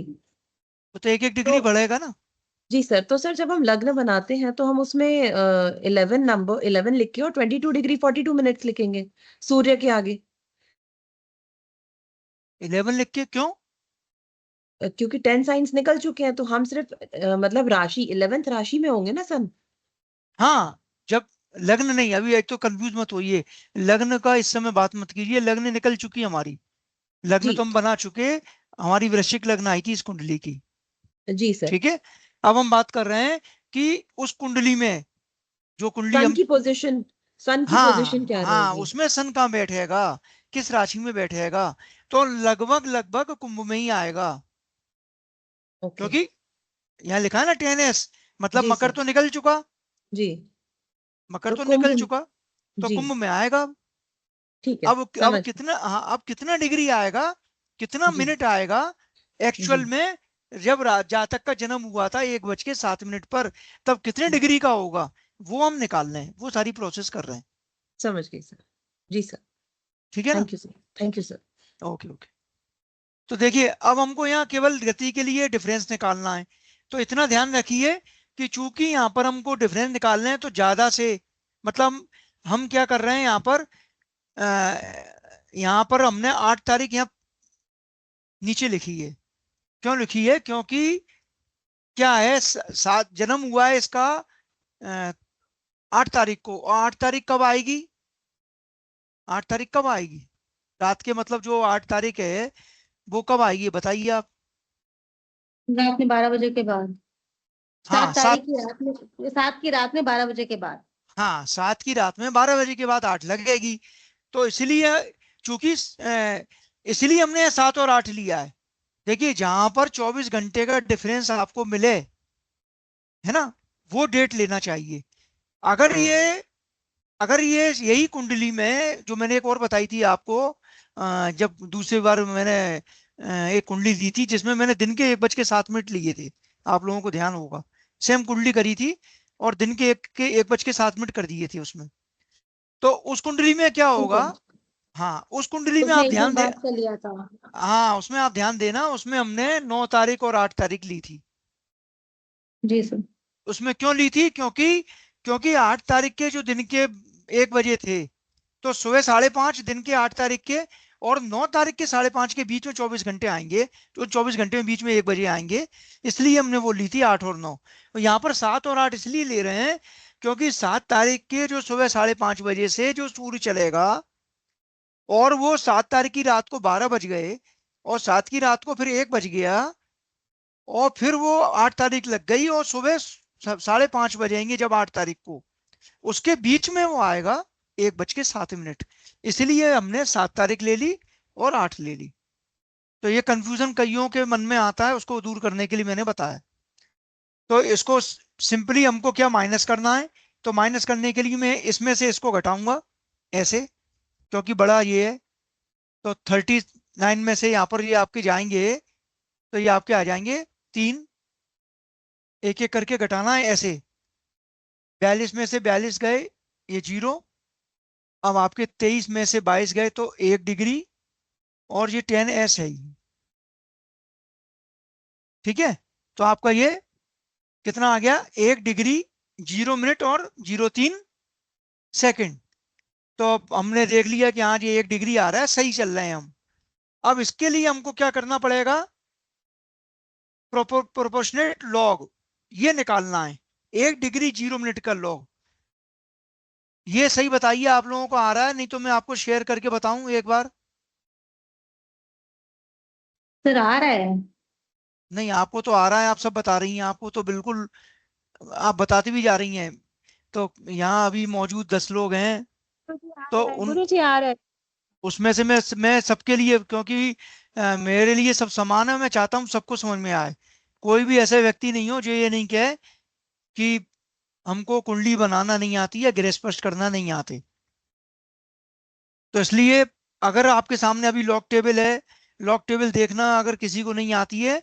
तो 1 डिग्री तो बढ़ेगा ना। जी सर, तो सर जब हम लग्न बनाते हैं तो हम उसमें 11 नंबर 11 लिख के और 22 डिग्री 42 मिनट्स लिखेंगे सूर्य के आगे। 11 लिख के क्यों? क्योंकि 10 साइंस निकल चुके हैं तो हम सिर्फ मतलब राशि 11th राशि में होंगे ना सन। हाँ, जब लग्न नहीं, अभी एक तो कंफ्यूज मत होइए, लग्न का इस समय बात मत कीजिए, लग्न निकल चुकी हमारी, लग्न जी तो हम बना चुके। हमारी वृश्चिक लग्न आई थी इस कुंडली की, जी सर। ठीक है। अब हम बात कर रहे हैं कि उस कुंडली में, जो कुंडली सन हम, की पोजीशन, सन की पोजीशन हाँ क्या हाँ, रहेगी? उसमें सन कहाँ बैठेगा, किस राशि में बैठेगा? तो लगभग लगभग कुंभ में ही आएगा, ओके। क्योंकि यहाँ लिखा है ना 10s, मतलब जी मकर सर। तो निकल चुका, जी मकर तो तो निकल कुंभ। चुका, तो जी कुंभ में आएगा। ठीक है, अब समझ। कितना, हाँ, अब कितना डिग्री आएगा, कितना जी मिनट आएगा एक्चुअल जी में? जब जातक का जन्म हुआ था 1:07 पर, तब कितने जी, डिग्री का होगा वो हम निकाल रहे हैं, वो सारी प्रोसेस कर रहे हैं, समझ गई सर। जी सर। ठीक है ना। Thank you sir, thank you sir. Okay okay. तो देखिए, अब हमको यहाँ केवल गति के लिए डिफरेंस निकालना है, तो इतना ध्यान रखिए कि चूंकि यहाँ पर हमको डिफरेंस निकालना है तो ज्यादा से, मतलब हम क्या कर रहे हैं यहाँ पर, यहाँ पर हमने 8 तारीख यहाँ नीचे लिखी है। क्यों लिखी है? क्योंकि क्या है, सात जन्म हुआ है इसका 8 तारीख को, और 8 तारीख कब आएगी? 8 तारीख कब आएगी? रात के मतलब जो 8 तारीख है वो कब आएगी बताइए आप। रात में 12 बजे के बाद। हाँ 7 तारीख की रात में, 7 की रात में 12 बजे के बाद। हाँ 7 की रात में 12 बजे के बाद 8 लगेगी। तो इसलिए, चूंकि इसलिए हमने 7 और 8 लिया है। देखिए जहां पर 24 घंटे का डिफरेंस आपको मिले, है ना, वो डेट लेना चाहिए। अगर ये अगर ये यही कुंडली में जो मैंने एक और बताई थी आपको, जब दूसरी बार मैंने एक कुंडली दी थी जिसमें मैंने दिन के 1 बज के 7 मिनट लिए थे, आप लोगों को ध्यान होगा, सेम कुंडली करी थी और दिन के 1 बज के 7 मिनट कर दिए थे उसमें। तो उस कुंडली में क्या ठीक होगा? है। हाँ उस कुंडली में उसने आप एक दिन ध्यान दे, बाद का लिया था। हाँ उसमें आप ध्यान देना, उसमें हमने 9 तारीख और 8 तारीख ली थी। जी सर। उसमें क्यों ली थी? क्योंकि क्योंकि 8 तारीख के जो दिन के 1 बजे थे, तो सुबह 5:30 दिन के 8 तारीख के, और 9 तारीख के 5:30 के बीच में 24 घंटे आएंगे, तो 24 घंटे में बीच में 1 बजे आएंगे। इसलिए हमने वो ली थी 8 और 9। तो यहाँ पर 7 और 8 इसलिए ले रहे हैं क्योंकि 7 तारीख के जो सुबह 5:30 बजे से जो सूर्य चलेगा, और वो 7 तारीख की रात को 12 बज गए, और 7 की रात को फिर 1 बज गया, और फिर वो 8 तारीख लग गई, और सुबह 5:30 बजेंगे जब 8 तारीख को, उसके बीच में वो आएगा 1 बज के 7 मिनट। इसलिए हमने 7 तारीख ले ली और 8 ले ली। तो ये कंफ्यूजन कईयों के मन में आता है, उसको दूर करने के लिए मैंने बताया। तो इसको सिंपली हमको क्या माइनस करना है? तो माइनस करने के लिए मैं इसमें से इसको घटाऊंगा ऐसे, क्योंकि बड़ा ये है। तो 39 में से यहाँ पर ये आपके जाएंगे, तो ये आपके आ जाएंगे 3, एक एक करके घटाना है ऐसे। 42 में से 42 गए, ये 0। अब आपके 23 में से 22 गए तो 1 डिग्री, और ये 10s है ये। ठीक है, तो आपका ये कितना आ गया? 1 डिग्री 0 मिनट और 03 सेकंड। तो अब हमने देख लिया कि हाँ ये 1 डिग्री आ रहा है, सही चल रहे हैं हम। अब इसके लिए हमको क्या करना पड़ेगा? प्रोपोर्शनेट लॉग ये निकालना है, 1 डिग्री 0 मिनट का लॉग। ये सही बताइए, आप लोगों को आ रहा है? नहीं तो मैं आपको शेयर करके बताऊं एक बार। सर आ रहा है। नहीं आपको तो आ रहा है, आप सब बता रही हैं, आपको तो बिल्कुल आप बताती भी जा रही हैं। तो यहाँ अभी मौजूद 10 लोग हैं, तो उन गुरु जी आ रहा है। उसमें से मैं सबके लिए, क्योंकि मेरे लिए सब समान है, मैं चाहता हूँ सबको समझ में आए। कोई भी ऐसा व्यक्ति नहीं हो जो ये नहीं कहे कि हमको कुंडली बनाना नहीं आती है, ग्रह स्पष्ट करना नहीं आते। तो इसलिए अगर आपके सामने अभी लॉग टेबल है, लॉग टेबल देखना अगर किसी को नहीं आती है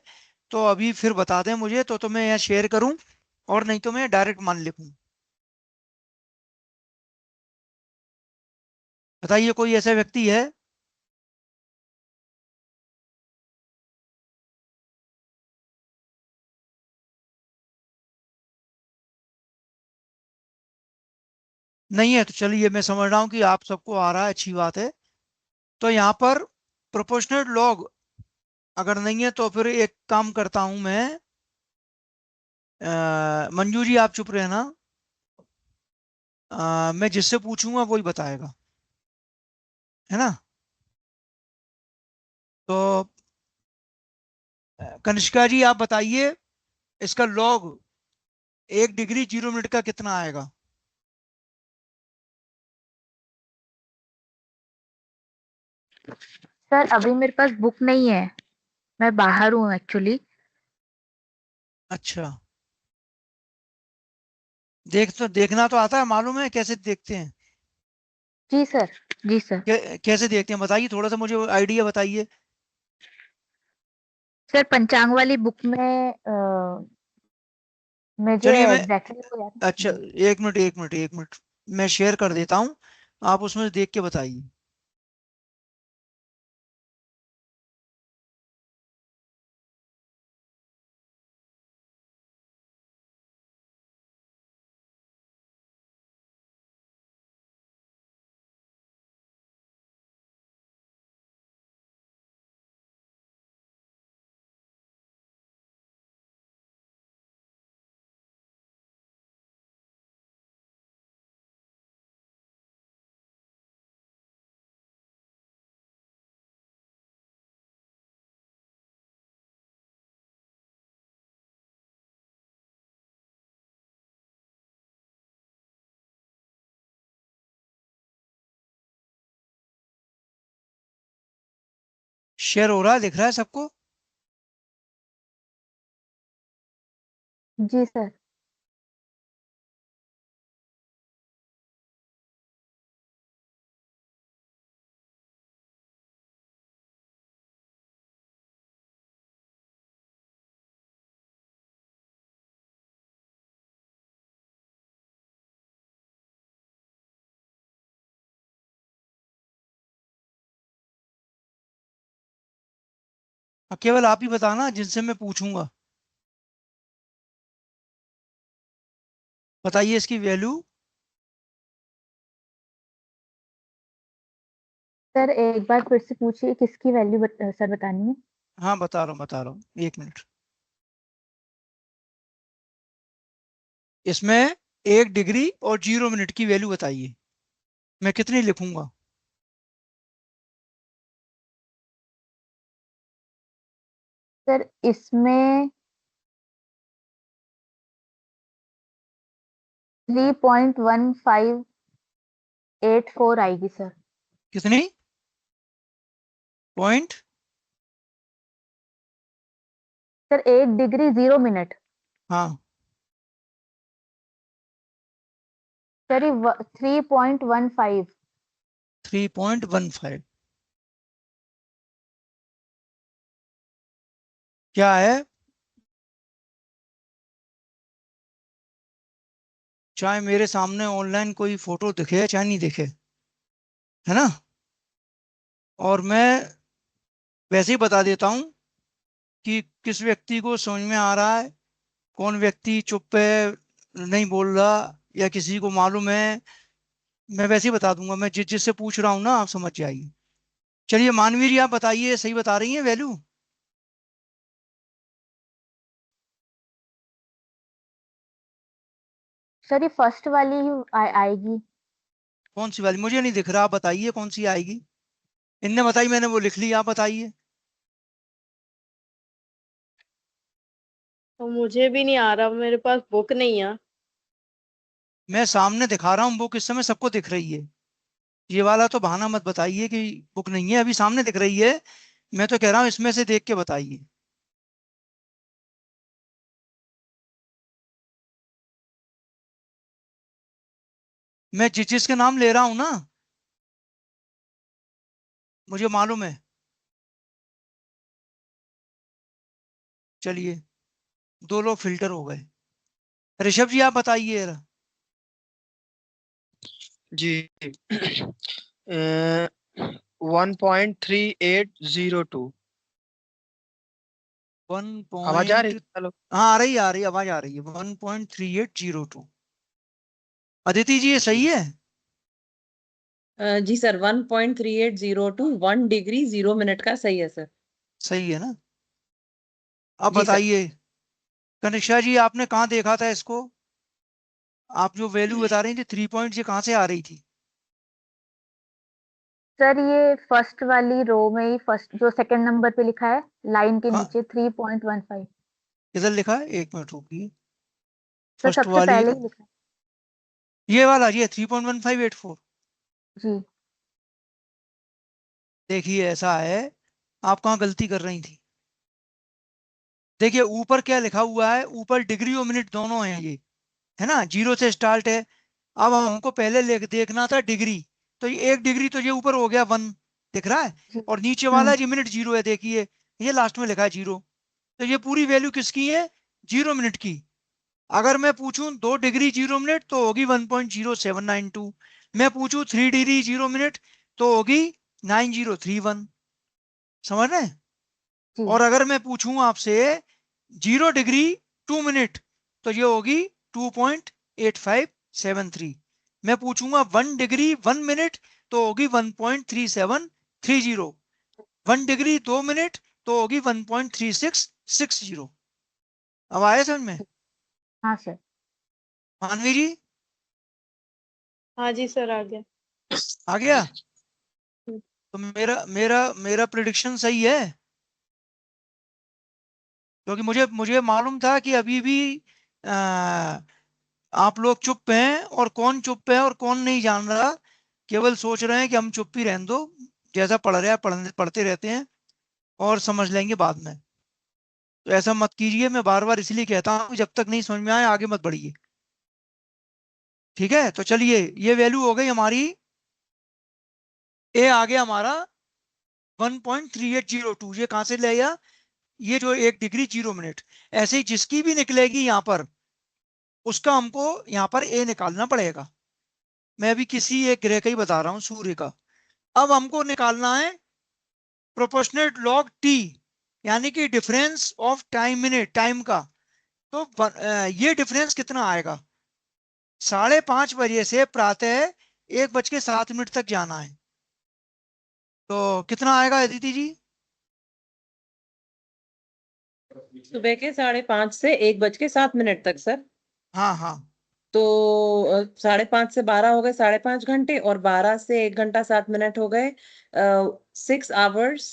तो अभी फिर बता दें मुझे, तो मैं यहाँ शेयर करूं, और नहीं तो मैं डायरेक्ट मान लिखूं। बताइए कोई ऐसा व्यक्ति है? नहीं है तो चलिए, मैं समझ रहा हूँ कि आप सबको आ रहा है, अच्छी बात है। तो यहाँ पर प्रोपोर्शनल लॉग अगर नहीं है तो फिर एक काम करता हूं मैं, मंजू जी आप चुप रहना, मैं जिससे पूछूंगा वही बताएगा, है ना। तो कनिष्का जी आप बताइए, इसका लॉग 1 डिग्री 0 मिनट का कितना आएगा? सर अभी मेरे पास बुक नहीं है, मैं बाहर हूँ एक्चुअली। अच्छा, देखना तो आता है, मालूम है कैसे देखते हैं? जी सर। जी सर। कैसे देखते हैं बताइए, थोड़ा सा मुझे आइडिया बताइए। सर पंचांग वाली बुक में मुझे चलिए मैं, एग्जैक्टली वो याद अच्छा नहीं। 1 मिनट मैं शेयर कर देता हूँ, आप उसमें से देख के बताइए। शेयर हो रहा है, दिख रहा है सबको? जी सर। केवल आप ही बताना जिनसे मैं पूछूंगा। बताइए इसकी वैल्यू। सर एक बार फिर से पूछिए किसकी वैल्यू सर बतानी है। हाँ बता रहा हूँ 1 मिनट। इसमें 1 डिग्री और 0 मिनट की वैल्यू बताइए, मैं कितनी लिखूंगा? सर इसमें 3.1584 आएगी सर। कितनी पॉइंट? Sir 1 degree 0 minute. हाँ सर 3.15। 3.15 क्या है? चाहे मेरे सामने ऑनलाइन कोई फोटो दिखे चाहे नहीं दिखे, है ना, और मैं वैसे ही बता देता हूँ कि किस व्यक्ति को समझ में आ रहा है, कौन व्यक्ति चुप है, नहीं बोल रहा, या किसी को मालूम है, मैं वैसे ही बता दूंगा। मैं जिससे पूछ रहा हूँ ना, आप समझ जाइए। चलिए मानवीर जी, आप बताइए, सही बता रही हैं वैल्यू? सर ये फर्स्ट वाली ही आएगी। कौन सी वाली? मुझे नहीं दिख रहा, आप बताइए कौन सी आएगी। इनने बताई, मैंने वो लिख ली, आप बताइए। तो मुझे भी नहीं आ रहा, मेरे पास बुक नहीं है। मैं सामने दिखा रहा हूँ, बुक इस समय सबको दिख रही है। ये वाला तो बहाना मत बताइए कि बुक नहीं है, अभी सामने दिख रही है। मैं तो कह रहा हूँ इसमें से देख के बताइए। मैं जिसके नाम ले रहा हूं ना, मुझे मालूम है। चलिए, 2 लोग फिल्टर हो गए। ऋषभ जी आप बताइए जरा। जी 1.3802। वन आवाज आ रही पॉइंट है? हेलो। हाँ, आ रही आवाज आ रही है। 1.3802। अदिति जी ये सही है? जी सर 1.3802 1 डिग्री 0 मिनट का सही है सर। सही है ना? अब जी सर। बताइए कनिष्ठा जी, आपने कहाँ देखा था इसको? आप जो वैल्यू बता रही थी 3 पॉइंट, ये कहाँ से आ रही थी? सर ये फर्स्ट वाली रो में ही, फर्स्ट जो सेकंड नंबर पे लिखा है लाइन के हाँ, नीचे 3.15। किधर लिखा है? 1 मिनट रुकिए। सर फर्स्ट सबसे वाली, पहले ही लिखा ये वाला, ये 3.1584। है। जी देखिए ऐसा है, आप कहाँ गलती कर रही थी। देखिए ऊपर क्या लिखा हुआ है, ऊपर डिग्री और मिनट दोनों हैं ये, है ना, 0 से स्टार्ट है। अब हमको पहले देखना था डिग्री, तो ये 1 डिग्री तो ये ऊपर हो गया 1, दिख रहा है। जी। और नीचे वाला ये मिनट 0 है, देखिए ये लास्ट में लिखा है 0। तो ये पूरी वैल्यू किसकी है? 0 मिनट की। अगर मैं पूछूं 2 डिग्री 0 मिनट तो होगी 1.0792। मैं पूछूं 3 डिग्री 0 मिनट तो होगी 9031। समझ रहे हैं? जी और अगर मैं पूछूं आपसे 0 डिग्री 2 मिनट तो ये होगी 2.8573। मैं पूछूंगा 1 डिग्री 1 मिनट तो होगी 1.3730। 1 डिग्री 2 मिनट तो होगी 1.3660। अब आया समझ में? हाँ सर। मानवी जी हाँ जी सर, आ गया। आ गया? हम्म। तो मेरा मेरा मेरा प्रिडिक्शन सही है, क्योंकि मुझे मुझे मालूम था कि अभी भी आप लोग चुप हैं, और कौन चुप है और कौन नहीं जान रहा, केवल सोच रहे हैं कि हम चुप ही रहने दो, जैसा पढ़ रहे हैं पढ़ते रहते हैं। और समझ लेंगे बाद में। तो ऐसा मत कीजिए, मैं बार बार इसलिए कहता हूँ जब तक नहीं समझ में आए आगे मत बढ़िए। ठीक है, तो चलिए ये वैल्यू हो गई हमारी, ए आ गया हमारा 1.3802। ये कहां से ले आया? ये जो 1 डिग्री 0 मिनट। ऐसे ही जिसकी भी निकलेगी यहां पर, उसका हमको यहां पर ए निकालना पड़ेगा। मैं भी किसी एक ग्रह का ही बता रहा हूं, सूर्य का। अब हमको निकालना है प्रोपोर्शनेट लॉग टी, यानी कि difference of time minute, time का। तो ये डिफरेंस कितना आएगा? 5:30 बजे से प्रातः 1:07 तक जाना है। तो कितना आएगा अदिति जी? सुबह के 5:30 से 1:07 तक सर। हाँ हाँ, तो 5:30 से 12 हो गए 5.5 घंटे, और 12 से 1 घंटा 7 मिनट हो गए 6 hours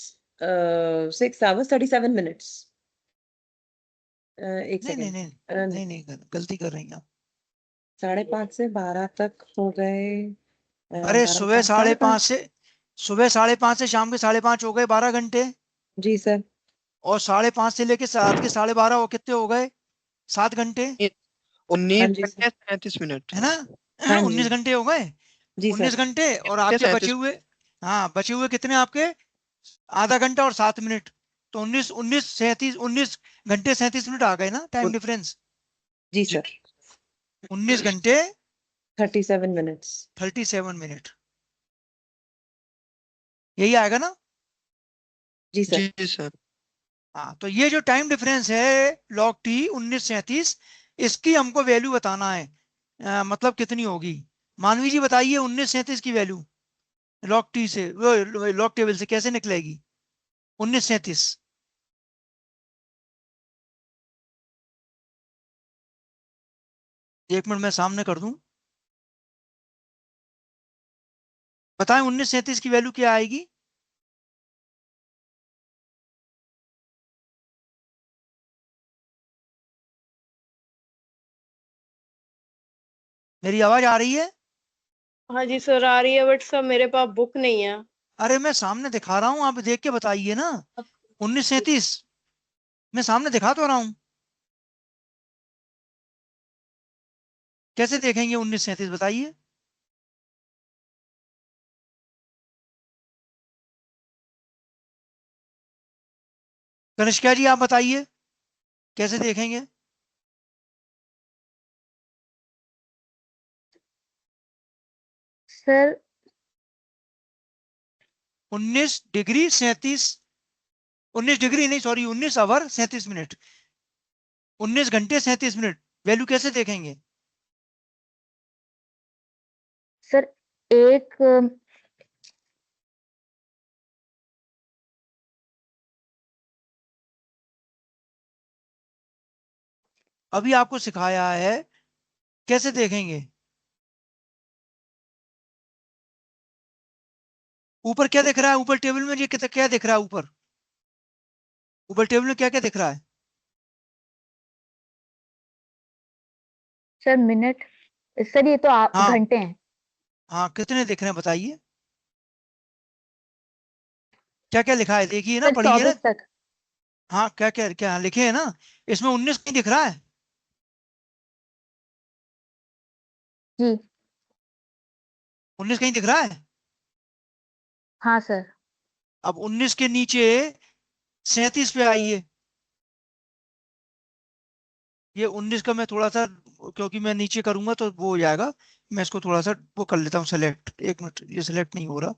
37 minutes। एक नहीं नहीं सेकेंड। नहीं नहीं नहीं, गलती कर रही हैं आप। 5:30 से 12 तक हो गए अरे 12 सुबह साढ़े पाँच 5:30। से, सुबह 5:30 से शाम के 5:30 हो गए 12 घंटे। जी सर। और 5:30 से लेके रात के 12:30 वो कितने हो गए? 7 घंटे, 19 हाँ जी सर। घंटे 37 मिनट। है ना? हाँ जी 19 घंटे हो गए। जी 19 घंटे, और घंटे आपके बचे 37 हुए, हाँ बचे हुए कितने आपके? आधा घंटा और 7 मिनट। तो 19 घंटे 37 मिनट आ गए ना टाइम डिफरेंस। जी जी। सर। 19 घंटे 37 minutes। 37 मिनट, यही आएगा ना? जी सर। जी सर। हाँ, तो ये जो टाइम डिफरेंस है log t 1937, इसकी हमको वैल्यू बताना है। मतलब कितनी होगी? मानवी जी बताइए, 1937 की वैल्यू log t से, वो log टेबल से कैसे निकलेगी 1937? एक मिनट मैं सामने कर दूं, बताएं 1937 की वैल्यू क्या आएगी? मेरी आवाज आ रही है? हाँ जी सर आ रही है, बट सर मेरे पास बुक नहीं है। अरे मैं सामने दिखा रहा हूं, आप देख के बताइए ना। 1937 मैं सामने दिखा तो रहा हूं, कैसे देखेंगे 1937 बताइए? कनिष्का जी आप बताइए, कैसे देखेंगे? सर 19 डिग्री 37, 19 डिग्री नहीं, सॉरी, 19 आवर 37 मिनट, 19 घंटे 37 मिनट, वैल्यू कैसे देखेंगे? सर एक अभी आपको सिखाया है, कैसे देखेंगे? ऊपर क्या दिख रहा है? ऊपर टेबल में ये क्या दिख रहा है? ऊपर ऊपर टेबल में क्या क्या दिख रहा है? सर मिनट, सर ये तो आप हाँ घंटे हैं। हाँ, कितने दिख रहे हैं बताइए? क्या क्या लिखा है देखिए ना, सर पढ़िए ना। 24 तक। हाँ, क्या क्या क्या लिखे है ना? इसमें 19 नहीं दिख रहा है? जी 19 कहीं दिख रहा है? हाँ सर। अब 19 के नीचे 37 पे आइए। ये 19 का मैं थोड़ा सा, क्योंकि मैं नीचे करूंगा तो वो हो जाएगा, मैं इसको थोड़ा सा वो कर लेता हूँ सेलेक्ट। एक मिनट, ये सेलेक्ट नहीं हो रहा।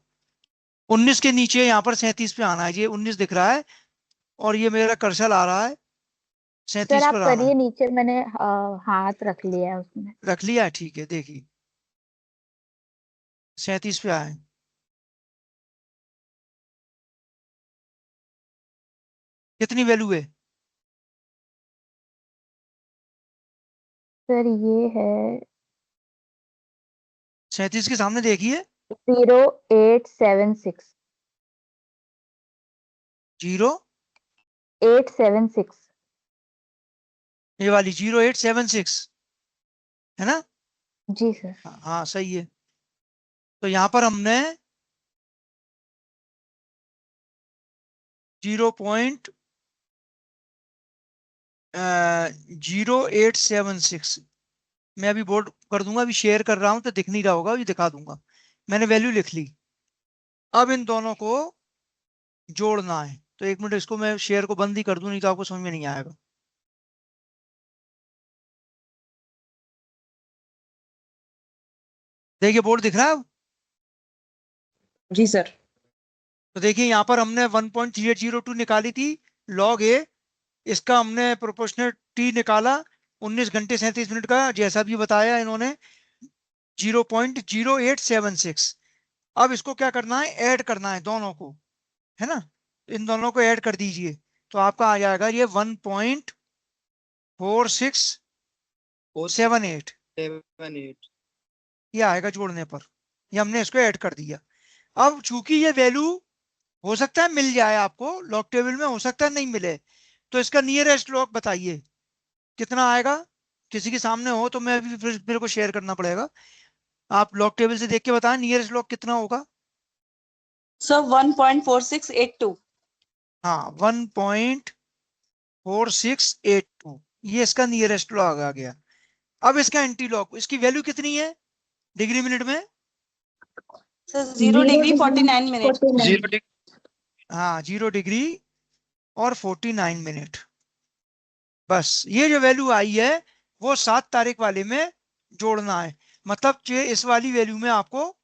19 के नीचे यहाँ पर 37 पे आना है, ये 19 दिख रहा है, और ये मेरा कर्सर आ रहा है सर 37 आप पर आना करिए है। नीचे, मैंने हाथ रख लिया है उसमें। रख लिया है, ठीक है, देखिए 37 पे आए। कितनी वैल्यू है? सर ये है 37 के सामने देखिए, 0876। 0, 876। ये वाली 0876, है ना? जी सर। हाँ सही है। तो यहाँ पर हमने 0.0876। मैं अभी बोर्ड कर दूंगा, अभी शेयर कर रहा हूं तो दिख नहीं रहा होगा, अभी दिखा दूंगा। मैंने वैल्यू लिख ली। अब इन दोनों को जोड़ना है, तो एक मिनट इसको मैं शेयर को बंद ही कर दूं, नहीं तो आपको समझ में नहीं आएगा। देखिए बोर्ड दिख रहा है अब? जी सर। तो देखिए यहाँ पर हमने 1.3802 निकाली थी log a, इसका हमने प्रोपोर्शनल t निकाला 19 घंटे 37 मिनट का, जैसा भी बताया इन्होंने 0.0876। अब इसको क्या करना है, ऐड करना है दोनों को, है ना। इन दोनों को ऐड कर दीजिए तो आपका आ जाएगा ये 1.4678 ये आएगा जोड़ने पर। ये हमने इसको ऐड कर दिया। अब चूंकि ये वैल्यू हो सकता है मिल जाए आपको लॉग टेबल में, हो सकता है नहीं मिले, तो इसका नियरेस्ट लॉग बताइए कितना आएगा। किसी के सामने हो तो मैं अभी फिर मेरे को शेयर करना पड़ेगा। आप लॉग टेबल से देख के बताएं नियरेस्ट लॉग कितना होगा। सर 1.4682। हाँ 1.4682 ये इसका नियरेस्ट लॉग आ गया। अब इसका एंटी लॉग, इसकी वैल्यू कितनी है डिग्री मिनट में। Sir 0 degree 49 minute. 0 डिग्री। हाँ 0 डिग्री और 49 मिनट। बस ये जो वैल्यू आई है वो 7 तारीख वाले में जोड़ना है, मतलब कि इस वाली वैल्यू में आपको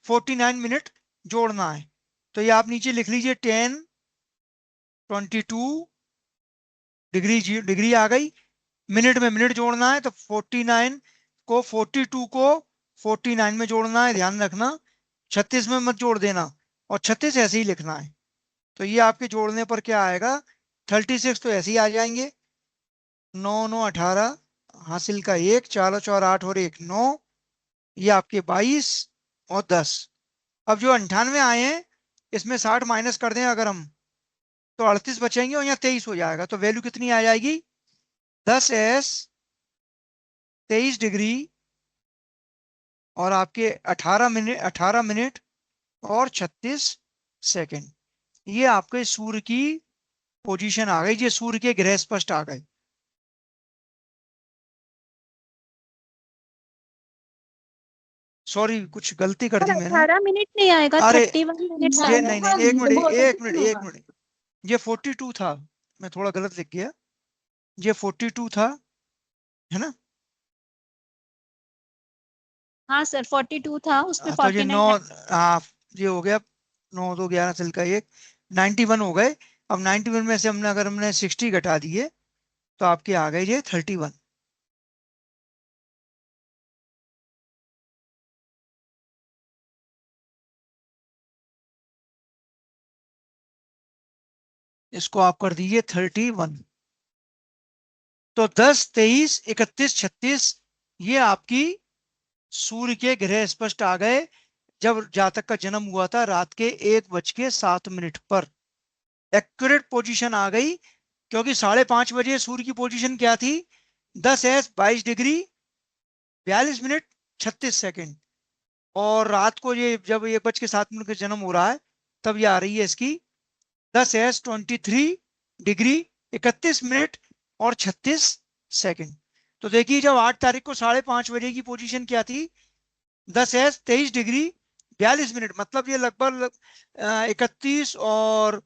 49 मिनट जोड़ना है। तो ये आप नीचे लिख लीजिए 10 22 डिग्री, डिग्री आ गई। मिनट में मिनट जोड़ना है तो 49 को 42 को 49 में जोड़ना है, ध्यान रखना 36 में मत जोड़ देना, और 36 ऐसे ही लिखना है। तो ये आपके जोड़ने पर क्या आएगा, 36 तो ऐसे ही आ जाएंगे, 9 9 18 हासिल का 1, 4 और 4 8 और 1 9, ये आपके 22 और 10। अब जो 98 आए हैं इसमें 60 माइनस कर दें अगर हम, तो 38 बचेंगे और यहाँ 23 हो जाएगा। तो वैल्यू कितनी आ जाएगी, 10s 23 डिग्री और आपके 18 मिनट और 36 सेकंड। ये आपके सूर्य की पोजीशन आ गई, ये सूर्य के ग्रह स्पष्ट आ गए। सॉरी कुछ गलती कर दी मैंने। 18 मिनट नहीं आएगा, अरे 31 मिनट्स ये आएगा। नहीं, एक मिनट, ये 42 था, मैं थोड़ा गलत लिख गया, ये 42 था, है ना। हाँ सर 42 था, उसमें तो ये 9, 49 हाँ ये हो गया 9 2 11 चल का 1, 91 हो गए। अब 91 में से हमने अगर हमने 60 घटा दिए तो आपके आ गए ये 31। इसको आप कर दीजिए 31। तो 10 23 31 36 ये आपकी सूर्य के ग्रह स्पष्ट आ गए जब जातक का जन्म हुआ था रात के 1:07 पर। एक्यूरेट पोजीशन आ गई, क्योंकि 5:30 बजे सूर्य की पोजीशन क्या थी, 10s 22 डिग्री 42 मिनट 36 सेकंड, और रात को ये जब 1:07 का जन्म हो रहा है तब ये आ रही है इसकी 10s 23 डिग्री 31 मिनट और 36 सेकंड। तो देखिए जब 8 तारीख को 5:30 बजे की पोजीशन क्या थी, 10s 23 डिग्री 42 मिनट, मतलब ये लगभग 31 और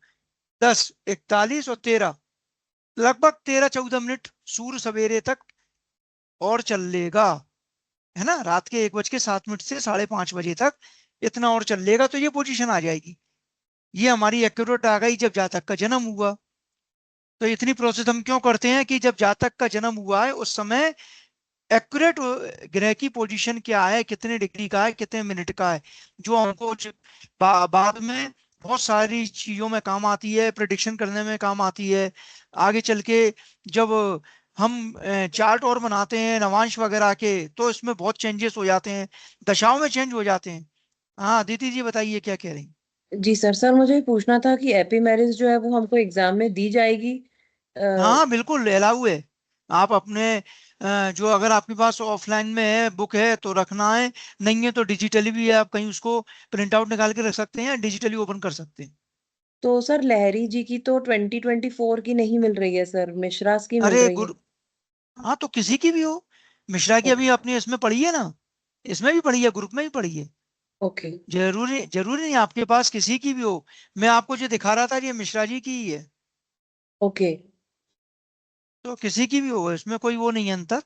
10 41 और 13, लगभग 13-14 मिनट सूर्य सवेरे तक और चल लेगा, है ना। रात के 1:07 से 5:30 बजे तक इतना और चल लेगा, तो ये पोजीशन आ जाएगी। ये हमारी एक्यूरेट आ गई जब जातक का जन्म हुआ। तो इतनी प्रोसेस हम क्यों करते हैं कि जब जातक का जन्म हुआ है उस समय एक्यूरेट ग्रह की पोजीशन क्या है, कितने डिग्री का है, कितने मिनट का है, जो हमको बाद में बहुत सारी चीजों में काम आती है, प्रिडिक्शन करने में काम आती है। आगे चल के जब हम चार्ट और बनाते हैं नवांश वगैरह के, तो इसमें बहुत चेंजेस हो जाते हैं, दशाओं में चेंज हो जाते हैं। हाँ दीदी जी बताइए क्या कह रही। जी सर। सर मुझे पूछना था कि एपीमेरिस जो है वो हमको एग्जाम में दी जाएगी? हाँ बिल्कुल अलाउ है। आप अपने जो अगर आपके पास ऑफलाइन में है बुक है तो रखना है, नहीं है तो डिजिटली भी है, आप कहीं उसको प्रिंट आउट निकाल के रख सकते हैं या डिजिटली ओपन कर सकते हैं। तो सर लहरी जी की तो 2024 की नहीं मिल रही है सर, मिश्रास की मिल अरे रही है। गुरु, हाँ तो किसी की भी हो। मिश्रा की अभी अपनी इसमें पड़ी है ना, इसमें भी पड़ी है, ग्रुप में भी पड़ी है। ओके जरूरी जरूरी नहीं आपके पास किसी की भी हो। मैं आपको जो दिखा रहा था ये मिश्रा जी की ही है, ओके। तो किसी की भी हो, इसमें कोई वो नहीं है अंतर।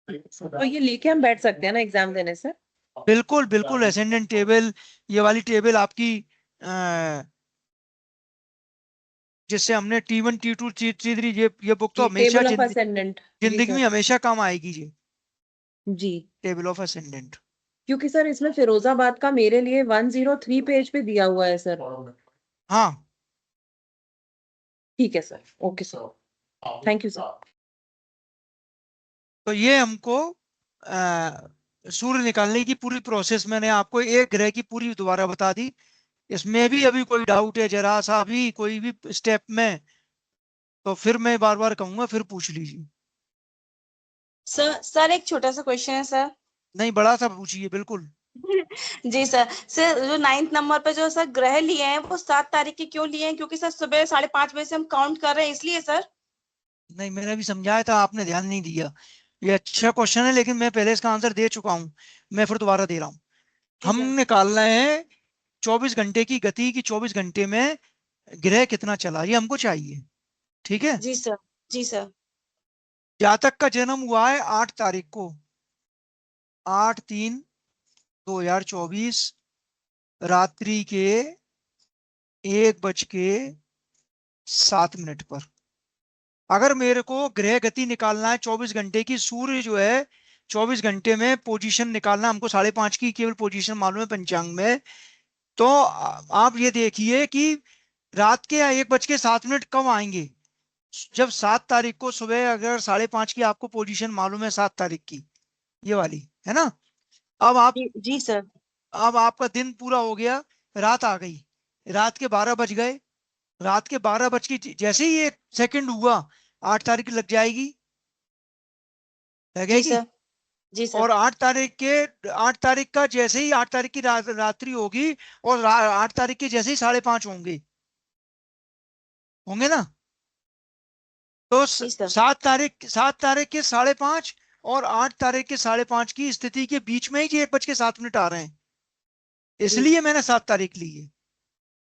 तो ये लेके हम बैठ सकते हैं ना एग्जाम देने से? बिल्कुल बिल्कुल, असेंडेंट टेबल, ये वाली टेबल आपकी अ, जिससे हमने T1 T2 T3 ये बुक तो जी, हमेशा टेबल ऑफ असेंडेंट। जी जिंदगी में सर। हमेशा काम आएगी जी, जी, टेबल ऑफ असेंडेंट। क्योंकि सर इसमें फिरोजाबाद का मेरे लिए 103 पेज पे दिया हुआ है सर। हाँ ठीक है sir, okay sir, thank you sir. तो ये हमको सूर्य निकालने की पूरी प्रोसेस मैंने आपको एक ग्रह की पूरी दोबारा बता दी। इसमें भी अभी कोई डाउट है जरा सा भी कोई भी स्टेप में, तो फिर मैं बार बार कहूंगा, फिर पूछ लीजिए। सर एक छोटा सा क्वेश्चन है सर। नहीं, बड़ा सा पूछिए बिल्कुल। जी सर। सर जो 9th नंबर पे जो सर ग्रह लिए हैं वो 7 तारीख के क्यों लिए हैं? क्योंकि सर सुबह 5:30 बजे से हम काउंट कर रहे हैं इसलिए सर। नहीं, मैंने भी समझाया था, आपने ध्यान नहीं दिया। ये अच्छा क्वेश्चन है, लेकिन मैं पहले इसका आंसर दे चुका हूं, मैं फिर दोबारा दे रहा हूं। जी हम सर। निकाल रहे हैं 24 घंटे की गति की, 24 घंटे में ग्रह कितना चला, ये हमको चाहिए। ठीक है। जी सर। जी सर। जातक का जन्म हुआ है 8 तारीख को, 8/3/2024, रात्रि के 1:07 पर। अगर मेरे को ग्रह गति निकालना है 24 घंटे की, सूर्य जो है 24 घंटे में पोजीशन निकालना, हमको 5:30 की केवल पोजीशन मालूम है पंचांग में। तो आप ये देखिए कि रात के 1:07 कब आएंगे, जब 7 तारीख को सुबह अगर 5:30 की आपको पोजीशन मालूम है, 7 तारीख की ये वाली है ना। अब आप, जी सर। अब आपका दिन पूरा हो गया, रात आ गई, रात के 12 बज गए। रात के 12 बज की जैसे ही 1 सेकंड हुआ, 8 तारीख लग जाएगी, जी लगेगी। सर। जी सर। और 8 तारीख का जैसे ही 8 तारीख की रात्रि होगी, और 8 तारीख के जैसे ही 5:30 होंगे, होंगे ना। तो जी सर। 7 तारीख के 5:30 और 8 तारीख के 5:30 की स्थिति के बीच में ही जी 1:07 आ रहे हैं, जी इसलिए मैंने 7 तारीख ली है।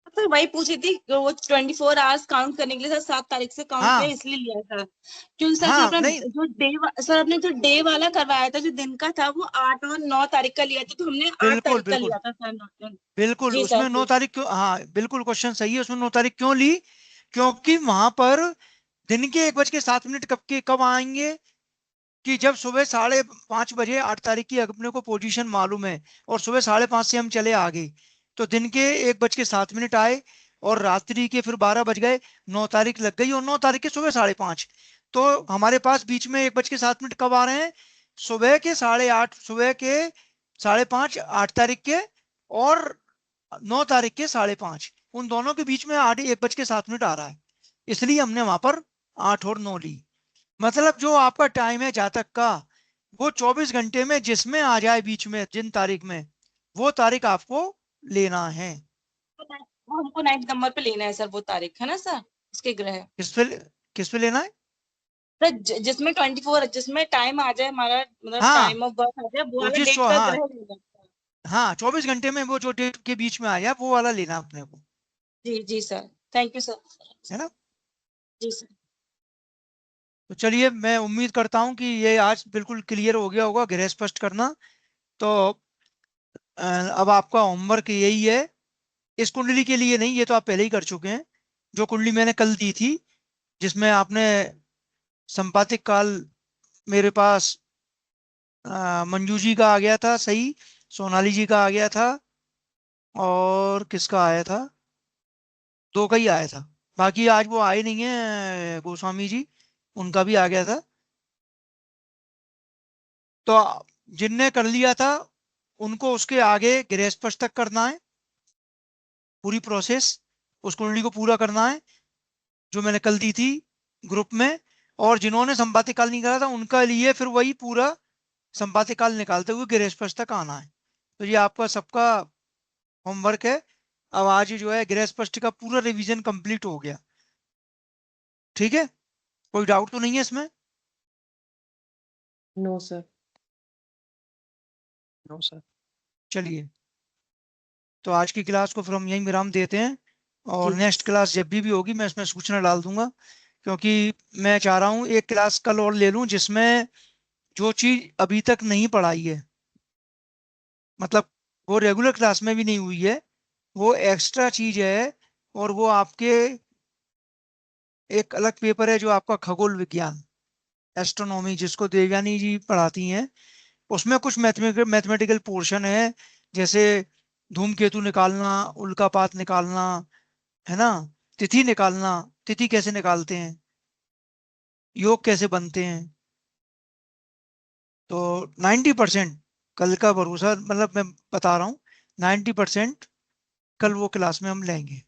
सर वही पूछी थी कि वो 24 आवर्स काउंट करने के लिए सर 7 तारीख से काउंट किया हाँ इसलिए लिया सर। क्योंकि सर जो हाँ, अपना नहीं जो सर आपने जो डे वाला करवाया था जो दिन का था वो 8 और 9 तारीख का लिया था तो हमने 8 बिल्कुल तारीख का बिल्कुल लिया था सर। बिल्कुल, जी सर। उसमें 9 तारीख क्यों, हाँ बिल्कुल क्वेश्चन सही है, उसमें 9 तारीख क्यों ली, क्योंकि वहां पर दिन के 1:07 कब आएंगे, कि जब सुबह 5:30 बजे 8 तारीख की अपने को पोजीशन मालूम है, और सुबह 5:30 से हम चले आगे, तो दिन के 1:07 आए, और रात्रि के फिर 12 बज गए, 9 तारीख लग गई, और 9 तारीख के सुबह 5:30। तो हमारे पास बीच में 1:07 कब आ रहे हैं, सुबह के 8:30, सुबह के 5:30 8 तारीख के, और 9 तारीख के 5:30, उन दोनों के बीच में 1:07 आ रहा है, इसलिए हमने वहां पर 8 और 9 ली। मतलब जो आपका टाइम है जातक का, वो 24 घंटे में जिसमें आ जाए बीच में जिन तारीख में, वो तारीख आपको लेना है। वो हमको 9th नंबर पे लेना है सर वो तारीख है ना सर उसके ग्रह। किस पे लेना है। सर जिसमें 24 जिसमें टाइम आ जाए हमारा मतलब हाँ, टाइम ऑफ बर्थ आ जाए वो तो वाला डेट का हाँ ग्रह लेना है। हाँ, 24 घंटे में वो जो डेट के बीच में आ जाए वो वाला लेना अपने को, जी जी सर। Thank you sir. है ना। जी सर। तो चलिए, मैं उम्मीद करता हूं कि ये आज बिल्कुल क्लियर हो गया होगा, गृह स्पष्ट करना। तो अब आपका होमवर्क यही है, इस कुंडली के लिए नहीं, ये तो आप पहले ही कर चुके हैं। जो कुंडली मैंने कल दी थी, जिसमें आपने संपातिक काल मेरे पास मंजू जी का आ गया था सही, सोनाली जी का आ गया था, और किसका आया था, दो का ही आया था। बाकी आज वो आए नहीं है गोस्वामी जी, उनका भी आ गया था। तो जिनने कर लिया था उनको उसके आगे गृह स्पष्ट तक करना है, पूरी प्रोसेस उस कुंडली को पूरा करना है जो मैंने कल दी थी ग्रुप में। और जिन्होंने संपातिक काल नहीं करा था उनका लिए फिर वही पूरा संपातिक काल निकालते हुए गृह स्पष्ट तक आना है। तो ये आपका सबका होमवर्क है। अब आज जो है गृह स्पष्ट का पूरा रिवीजन कंप्लीट हो गया। ठीक है, कोई डाउट तो नहीं है इसमें? No sir. No sir. चलिए, तो आज की क्लास को फिर हम यहीं विराम देते हैं, और जी। नेक्स्ट क्लास जब भी होगी मैं इसमें सूचना डाल दूंगा, क्योंकि मैं चाह रहा हूँ एक क्लास कल और ले लूं जिसमें जो चीज अभी तक नहीं पढ़ाई है, मतलब वो रेगुलर क्लास में भी नहीं हुई है, वो एक्स्ट्रा चीज है, और वो आपके एक अलग पेपर है जो आपका खगोल विज्ञान, एस्ट्रोनॉमी, जिसको देवयानी जी पढ़ाती हैं। उसमें कुछ मैथमेटिकल पोर्शन है, जैसे धूमकेतु निकालना, उल्कापात निकालना, है ना, तिथि निकालना, तिथि कैसे निकालते हैं, योग कैसे बनते हैं। तो 90% कल का भरोसा, मतलब मैं बता रहा हूँ 90% कल वो क्लास में हम लेंगे।